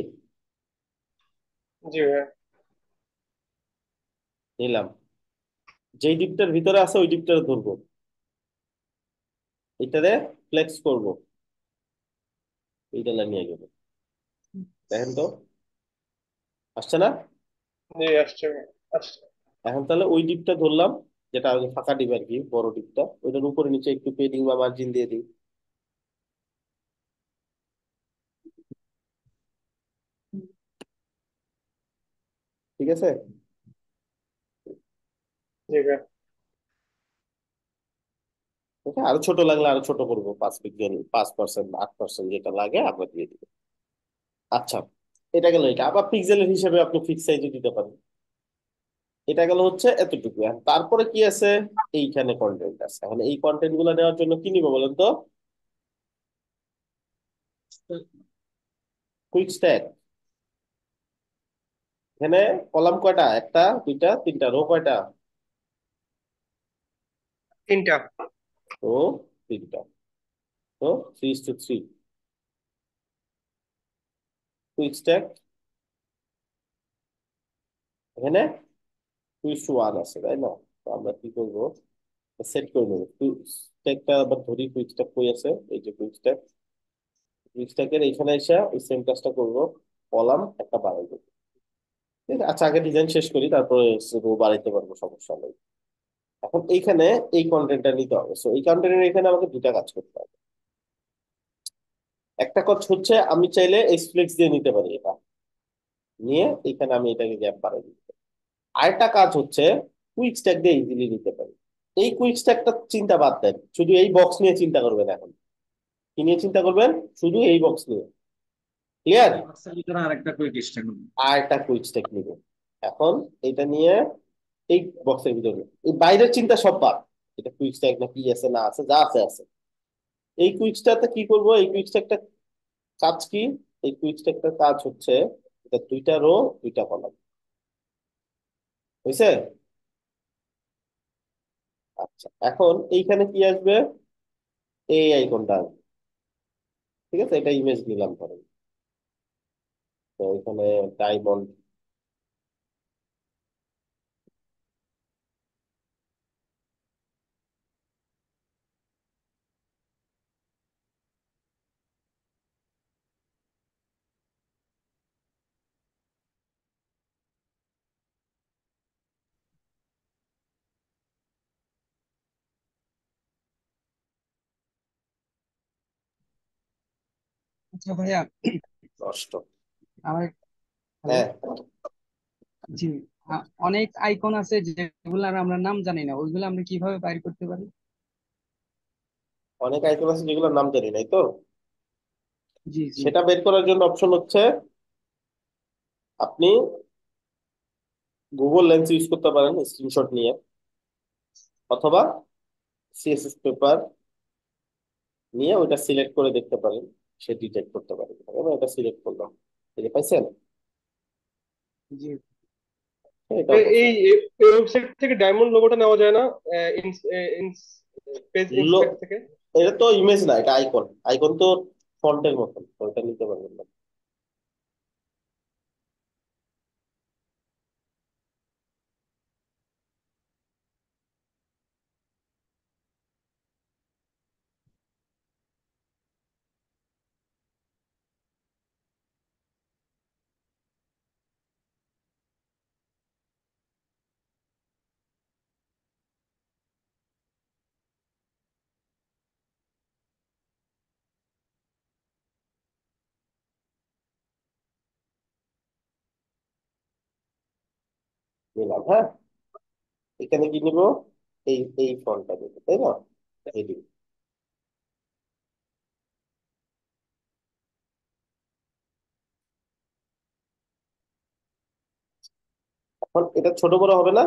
জি ভাইয়া। নিলাম। যেই ডিপটার ভিতরে আছে ওই ডিপটারে ধরবো, এটারে ফ্লেক্স করব, এইটা নিয়ে গেল। দেখেন তো, আসছে না? জি আসছে ভাইয়া, আসছে। এখন তাহলে ওই ডিপটা ধরলাম, যেটা আগে ফাঁকা ডিপ আর কি, বড় ডিপটা, ওইটার উপরে নিচে একটু পেডিং বা মার্জিন দিয়ে দিই। ঠিক আছে? জি ভাইয়া। ওকে, আরো ছোট লাগলে আরো ছোট করবো, 5 পিক্সেল, 5%, 8%, যেটা লাগে আমরা দিয়ে দিব। আচ্ছা, এটা গেল। এটা আবার পিক্সেলের হিসেবে আপনি ফিক্স সাইজে দিতে পারেন। এটা গেল হচ্ছে এতটুকু। আর তারপরে কি আছে, এইখানে কন্টেন্ট আছে। এখন এই কন্টেন্ট গুলো নেওয়ার জন্য কি নিবো বলেন তো? Quick stack. এখানে কলাম কয়টা? একটা, দুইটা, তিনটা। রো কয়টা? তিনটা। তো তিনটা। তো 3:3 কুইক স্ট্যাক। এখানে 2:1 আছে, তাই না? তো আমরা কি করবো, সেট করে নেবো কুইক স্ট্যাকটা। আবার ধরি কুইক স্ট্যাক কই আছে, এই যে কুইক স্ট্যাক। কুইক স্ট্যাকের এখানে এসে ওই সেম কাজটা করবো, কলাম একটা বাড়াই দেবো। ঠিক আছে? আচ্ছা, আগে ডিজাইন শেষ করি, তারপরে রো বাড়াইতে পারবো, সমস্যা নেই। এখন এইখানে এই কন্টেন্টটা নিতে হবে। সো এই কন্টেন্টের এখানে আমাকে দুটা কাজ করতে হবে। একটা কাজ হচ্ছে আমি চাইলে এক্সপ্লেক্স দিয়ে নিতে পারি, এটা নিয়ে এখানে আমি এটাকে গ্যাপ বাড়াই দিই। আরেকটা কাজ হচ্ছে কুইক স্ট্যাক দিয়ে ইজিলি নিতে পারি। এই কুইক স্ট্যাকটা চিন্তা বাদ দেন, শুধু এই বক্স নিয়ে চিন্তা করবেন এখন। কি নিয়ে চিন্তা করবেন? শুধু এই বক্স নিয়ে। ক্লিয়ার? এই বক্সের ভিতরে আরেকটা কুইক স্ট্যাক। আর একটা কুইক স্ট্যাক নিব। এখন এটা নিয়ে এই বক্সের ভিতরে, এই বাইরের চিন্তা সব বাদ। এটা কুইক স্ট্যাক না কি আছে না আছে, যা আছে আছে। এই কুইক স্ট্যাকটা কি করব, এই কুইক স্ট্যাকটা কাজ কি? এই কুইক স্ট্যাকটার কাজ হচ্ছে এটা দুইটা রো, দুইটা কলাম। বুঝছে? আচ্ছা, এখন এইখানে কি আসবে, এই আইকনটা আসবে। ঠিক আছে, এটা ইমেজ নিলাম ধরেন। তো এখানে ডায়মন্ড, আচ্ছা ভাইয়া, নষ্ট। আমার হ্যালো। হ্যাঁ, জি। অনেক আইকন আছে যেগুলার আমরা নাম জানি না, ওইগুলো আমরা কিভাবে বাইর করতে পারি? অনেক আইটেম আছে যেগুলোর নাম জানি নাই তো। জি জি। সেটা বের করার জন্য অপশন হচ্ছে আপনি গুগল লেন্স ইউজ করতে পারেন স্ক্রিনশট নিয়ে, অথবা সিএসএস পেপার নিয়ে ওইটা সিলেক্ট করে দেখতে পারেন, সে ডিটেক্ট করতে পারে। এবং এটা সিলেক্ট করলাম, দেখে পাইছেন? জি হ্যাঁ, এটাও এই করছেন। ওয়েবসাইট থেকে ডায়মন্ড লোগোটা নেওয়া যায় না? পেজ লো- ইন্সপেক্ট থেকে? এটা তো ইমেজ না, এটা আইকন। আইকন তো ফন্টের মতন, তো এটা নিতে পারবেন না। নিলাম, হ্যাঁ। এখানে কি নিব? এই ফন্টটা নিব, তাই না? হেডিং। এখন এটা ছোট বড় হবে না?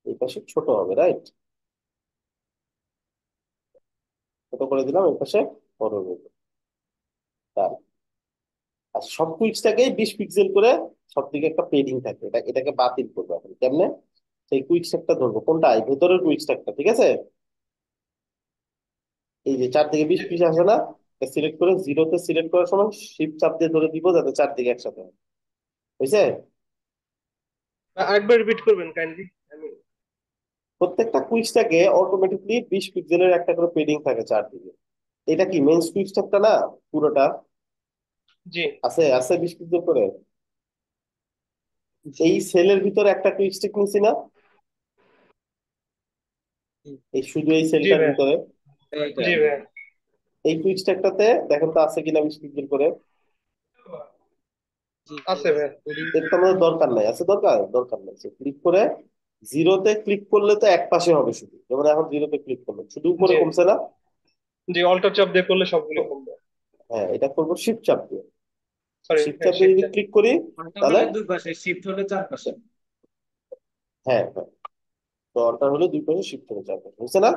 এই পাশে ছোট হবে, রাইট? ছোট করে দিলাম, এই পাশে বড় হবে। তার আর সব কুইক্সটাকে 20 পিক্সেল করে সব দিকে একটা পেডিং থাকে, এটাকে বাতিল করবো। এখন কেমনে? সেই কুইকস্টাকটা ধরবো, কোনটা? এই ভেতরের কুইকস্টাকটা, ঠিক আছে? এই যে চারদিকে 20 পিস আসে না, সিলেক্ট করে জিরোতে সিলেক্ট করার সময় শিফট চাপ দিয়ে ধরে দিব যাতে চারদিকে একসাথে হয়। বুঝছে? আরেকবার রিপিট করবেন কাইন্ডলি, আমি। প্রত্যেকটা কুইকস্টাকে অটোমেটিকলি 20 পিক্সেলের একটা করে পেডিং থাকে চারদিকে। এটা কি মেইন কুইকস্টাকটা না? পুরোটা জি আছে আছে 20 পিক্সেল করে। জি এই সেলের ভিতরে একটা কুইকস্টিক নিছি না, জি এই শুধু এই জি সেলটার ভাই, ভিতরে। জি ভাই। এই কুইকস্টাকটাতে দেখেন তো আছে কিনা 20 পিক্সেল করে। জি। আছে ভাই। এটা তো আমাদের দরকার নাই, আছে দরকার দরকার নাই। ক্লিক করে জিরোতে ক্লিক করলে তো এক পাশে হবে শুধু, যেমন এখন জিরোতে ক্লিক করলে শুধু উপরে জি কমছে না? জি, অল্টার চাপ দিয়ে করলে সবগুলো তো কমবে। হ্যাঁ, এটা করবো শিফট চাপ দিয়ে। সরি, শিফট হ্যাঁ, চাপ দিয়ে শিফট। যদি ক্লিক করি ঘন্টা তাহলে, হলে দুই পাশে, শিফট হলে চার পাশে। হ্যাঁ হ্যাঁ, তো অল্টার হলে দুই পাশে, শিফট হলে চার পাশে, বুঝছে না?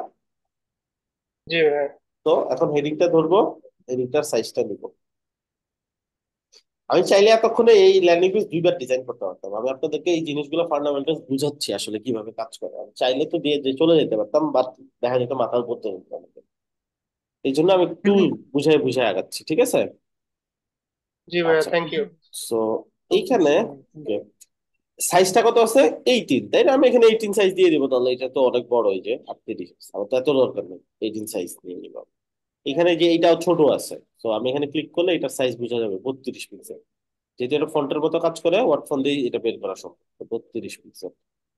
জি ভাই। তো এখন হেডিংটা ধরবো, হেডিংটার সাইজটা নিব। আমি চাইলে এতক্ষণে এই ল্যান্ডিং পেজ দুইবার ডিজাইন করতে পারতাম। আমি আপনাদেরকে এই জিনিসগুলো ফান্ডামেন্টালস বুঝাচ্ছি আসলে কিভাবে কাজ করে। আমি চাইলে তো দিয়ে যে চলে যেতে পারতাম, বাট দেখা যেত মাথার উপর দিয়ে যেত আমাকে। এই জন্য আমি একটু বুঝাই বুঝাই আগাচ্ছি, ঠিক আছে? জি ভাইয়া, আচ্ছা, থ্যাংক ইউ। সো এইখানে অবশ্যই ভাইয়া। সাইজটা কত আছে? 18, তাই না? আমি এখানে 18 সাইজ দিয়ে দিব, তাহলে এটা তো অনেক বড়, এই যে 38। আমার তো এত দরকার নেই, 18 সাইজ নিয়ে নিব। এখানে যে এইটাও ছোট আছে, তো আমি এখানে ক্লিক করলে এটার সাইজ বোঝা যাবে 32 পিক্সেল। যেহেতু এটা ফন্টের মতো কাজ করে, ওয়ার্ড ফন্ট দিয়ে এটা বের করা সম্ভব। 32 পিক্সেল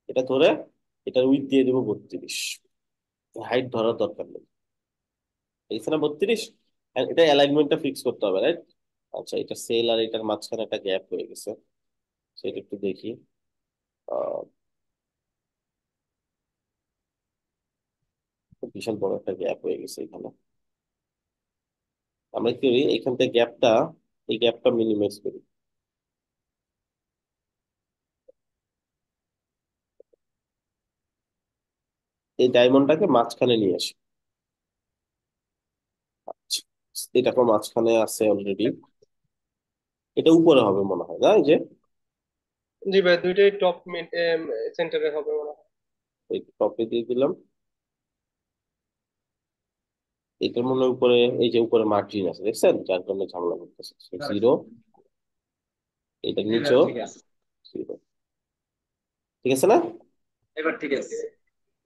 এটা ধরে এটার উইথ দিয়ে দিব 32। হাইট ধরার দরকার নেই, এখানে 32। এটা অ্যালাইনমেন্টটা ফিক্স করতে হবে, রাইট? আচ্ছা, এটা সেল আর এটার মাঝখানে একটা গ্যাপ হয়ে গেছে, সেটা একটু দেখি। আহ বিশাল বড় একটা গ্যাপ হয়ে গেছে এখানে। আমরা কি করি, এখান থেকে গ্যাপটা, এই গ্যাপটা মিনিমাইজ করি। এই ডায়মন্ডটাকে মাঝখানে নিয়ে আসি। আচ্ছা, এটা তো মাঝখানে আছে অলরেডি। এটা উপরে হবে মনে হয়, না? এই যে জি ভাই, দুইটাই টপ মিড সেন্টারে হবে মনে হয়। এই টপে দিয়ে দিলাম। এটার মনে হয় উপরে, এই যে উপরে মার্জিন আছে দেখছেন, যার কারণে ঝামেলা করতেছে। জিরো, এটার এবার নিচেও ঠিক আছে। জিরো। ঠিক আছে না? এবার ঠিক আছে।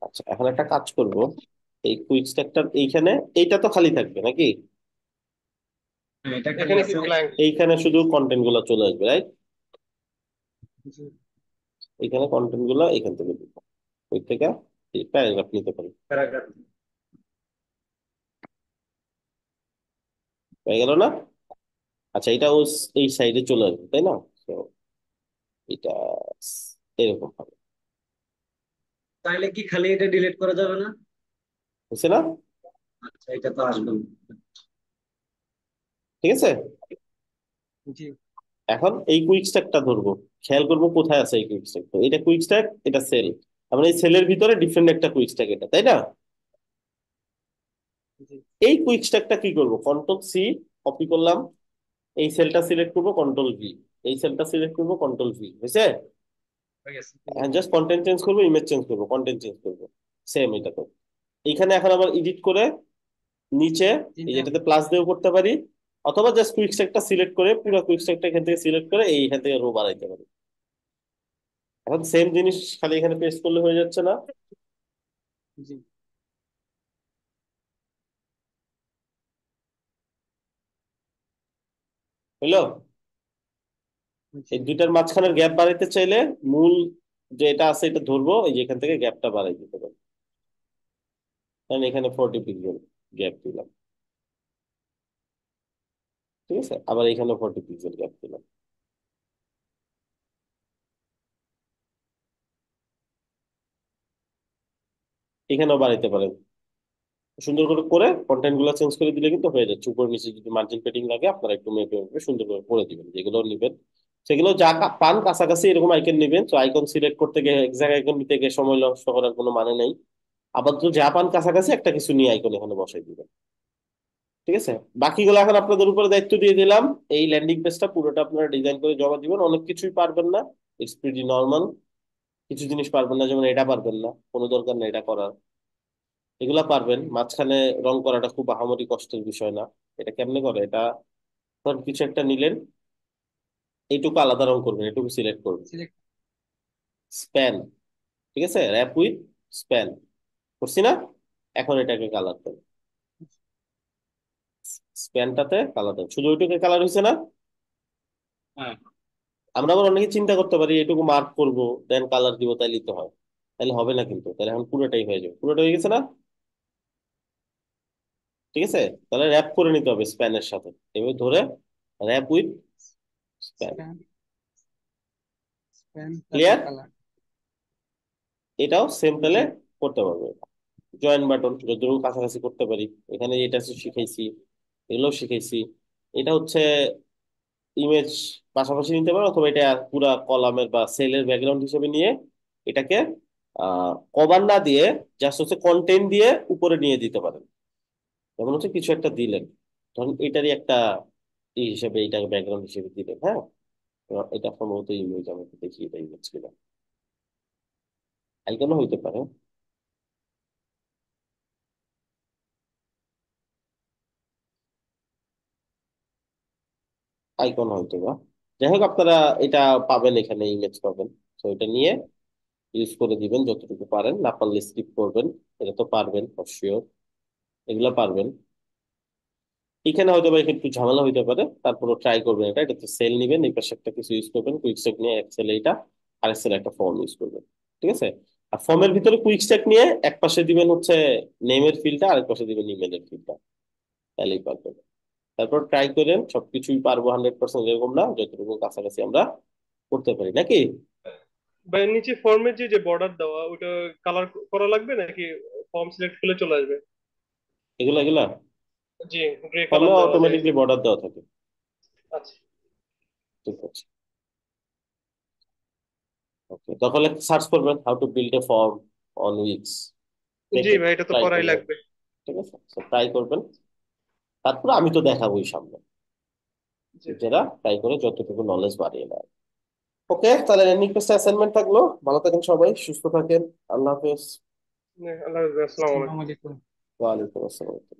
আচ্ছা, এখন একটা কাজ করব, এই কুইক স্ট্যাকটার এইখানে এইটা তো খালি থাকবে নাকি? হ্যাঁ, এটা খালি এখানে কি আছে। ব্ল্যাঙ্ক? এইখানে শুধু কন্টেন্ট গুলো চলে আসবে, রাইট? জি এইখানে কন্টেন্ট গুলো এখান থেকে দিব, ওই থেকে প্যারাগ্রাফ নিতে পারি। প্যারাগ্রাফ। হয়ে গেল না? আচ্ছা, এটা ও এই সাইডে চলে আসবে, তাই না? তো এটা এরকম হবে, তাইলে কি খালি এটা ডিলিট করা যাবে না? বুঝছে না? আচ্ছা, এটা তো আসবে না। ঠিক আছে, জি এখন এই কুইক স্ট্যাকটা ধরবো, খেয়াল করবো কোথায় আছে এই কুইক স্ট্যাক। তো এটা কুইক স্ট্যাক, এটা সেল, আমরা এই সেলের ভিতরে ডিফারেন্ট একটা কুইক স্ট্যাক এটা, তাই না? জি এই কুইক স্ট্যাকটা কি করব, কন্ট্রোল সি কপি করলাম, এই সেলটা সিলেক্ট করবো, কন্ট্রোল ভি, এই সেলটা সিলেক্ট করবো, কন্ট্রোল ভি, বুঝছে? হয়ে গেছে। জি জাস্ট কন্টেন্ট চেঞ্জ করবো, ইমেজ চেঞ্জ করবো, কন্টেন্ট চেঞ্জ করবো, সেম এটা তো। এইখানে এখন আবার এডিট করে নিচে এই তিনটা যেটাতে প্লাস দিয়েও করতে পারি, অথবা জাস্ট কুইক স্ট্যাকটা সিলেক্ট করে পুরো কুইক স্ট্যাকটা এখান থেকে সিলেক্ট করে এইখান থেকে রো বাড়াইতে পারি। এখন সেম জিনিস খালি এখানে পেস্ট করলে হয়ে যাচ্ছে না? জি হইলো? জি এই দুইটার মাঝখানের গ্যাপ বাড়াইতে চাইলে মূল যে এটা আছে এটা ধরবো, এই যে এখান থেকে গ্যাপটা বাড়াই দিতে পারি, কারণ এখানে 40 পিক্সেল গ্যাপ দিলাম। ঠিক আছে, আবার এখানে 40 পিক্সেল গ্যাপ দিলাম। এখানেও বাড়াইতে পারেন, সুন্দর করে করে কন্টেন্ট গুলো চেঞ্জ করে দিলে কিন্তু হয়ে যাচ্ছে। উপর নিচে যদি মার্জিন পেডিং লাগে আপনারা একটু মেপে মেপে সুন্দর করে করে দিবেন, যেগুলো নিবেন সেগুলো যা পান কাছাকাছি এরকম আইকন নিবেন। তো আইকন সিলেক্ট করতে গিয়ে এক্সাক্ট আইকন নিতে গিয়ে সময় নষ্ট করার কোনো মানে নেই। আপাতত যা পান কাছাকাছি একটা কিছু নিয়ে আইকন এখানে বসাই দিবেন। ঠিক আছে, বাকিগুলো এখন আপনাদের উপরে দায়িত্ব দিয়ে দিলাম। এই ল্যান্ডিং পেজটা পুরোটা আপনারা ডিজাইন করে জমা দিবেন। অনেক কিছুই পারবেন না, ইটস প্রিটি নর্মাল। কিছু জিনিস পারবেন না, যেমন এটা পারবেন না, কোনো দরকার নেই এটা করার। এগুলা পারবেন। মাঝখানে রং করাটা খুব আহামরি কষ্টের বিষয় না। এটা কেমনে করে, এটা ধর কিছু একটা নিলেন, এইটুকু আলাদা রং করবেন, এটুকু সিলেক্ট করবেন, সিলেক্ট স্প্যান, ঠিক আছে, র্যাপ উইথ স্প্যান করছি না? এখন এটাকে কালার দেন, স্প্যানটাতে কালার দেন, শুধু ওইটুকু কালার হয়েছে না? হ্যাঁ। আমরা আবার অনেকে চিন্তা করতে পারি এটুকু মার্ক করব দেন কালার দিব, তাইলে তো হয়। তাহলে হবে না কিন্তু, তাহলে এখন পুরোটাই হয়ে যাবে, পুরোটা হয়ে গেছে না? ঠিক আছে, তাহলে র্যাপ করে নিতে হবে স্প্যানের সাথে, এভাবে ধরে wrap with span. Span span তারপর ক্লিয়ার? কালার। এটাও সেম তাহলে জি করতে পারবে। জয়েন বাটন যতটুকু কাছাকাছি করতে পারি, এখানে এটা শিখাইছি, এগুলো শিখাইছি। এটা হচ্ছে ইমেজ পাশাপাশি নিতে পারো, অথবা এটা পুরা কলামের বা সেলের ব্যাকগ্রাউন্ড হিসেবে নিয়ে এটাকে কভার না দিয়ে জাস্ট হচ্ছে কন্টেন্ট দিয়ে উপরে নিয়ে দিতে পারেন। যেমন হচ্ছে কিছু একটা দিলেন, ধরুন এটারই একটা ই হিসেবে এটা ব্যাকগ্রাউন্ড হিসেবে দিলেন, হ্যাঁ? তো এটা সম্ভবত ইমেজ, আমাকে দেখি এটা ইমেজ কিনা, আইকনও হইতে পারে, আইকন হয়তো বা। যাই হোক, আপনারা এটা পাবেন, এখানে ইমেজ পাবেন। তো এটা নিয়ে ইউজ করে দিবেন যতটুকু পারেন, না পারলে স্কিপ করবেন। এটা তো পারবেন অবশ্যই, এগুলা পারবেন। এখানে হয়তো বা একটু ঝামেলা হইতে পারে, তারপরে ট্রাই করবেন। এটা এটা তো সেল নিবেন, এই পাশে একটা কিছু ইউজ করবেন, কুইক স্ট্যাক নিয়ে এক সেলে এটা, আর এক সেলে একটা ফর্ম ইউজ করবেন। ঠিক আছে, আর ফর্মের ভিতরে কুইক স্ট্যাক নিয়ে এক পাশে দিবেন হচ্ছে নেমের ফিল্ডটা, আরেক পাশে দিবেন ইমেলের ফিল্ডটা, তাহলেই পারবেন। তারপর ট্রাই করেন, সবকিছুই পারবো 100% এরকম না, যতটুকু কাছাকাছি আমরা করতে পারি নাকি। বা নিচে ফর্মের যে যে বর্ডার দেওয়া ওটা কালার করা লাগবে নাকি ফর্ম সিলেক্ট করলে চলে আসবে? এগুলা এগুলা জি, গ্রে ফর্মে কালার দেওয়া আছে। অটোমেটিকলি বর্ডার দেওয়া থাকে। আচ্ছা। ঠিক আছে, ওকে, তাহলে সার্চ করবেন how to build a form on Wix, জি দেখে ভাই, এটা তো ট্রাই করাই করবেন। লাগবে। ঠিক আছে, ট্রাই করবেন, তারপরে আমি তো দেখাবোই সামনে, জি। নিজেরা ট্রাই করে যতটুকু নলেজ বাড়িয়ে নেয়। ওকে, তাহলে রিকোয়েস্ট অ্যাসাইনমেন্ট থাকলো। ভালো থাকেন সবাই, সুস্থ থাকেন। আল্লাহ হাফেজ। আল্লাহ হাফেজ, আসসালামু আলাইকুম। আসসালামু আলাইকুম। ওয়ালাইকুম আসসালাম।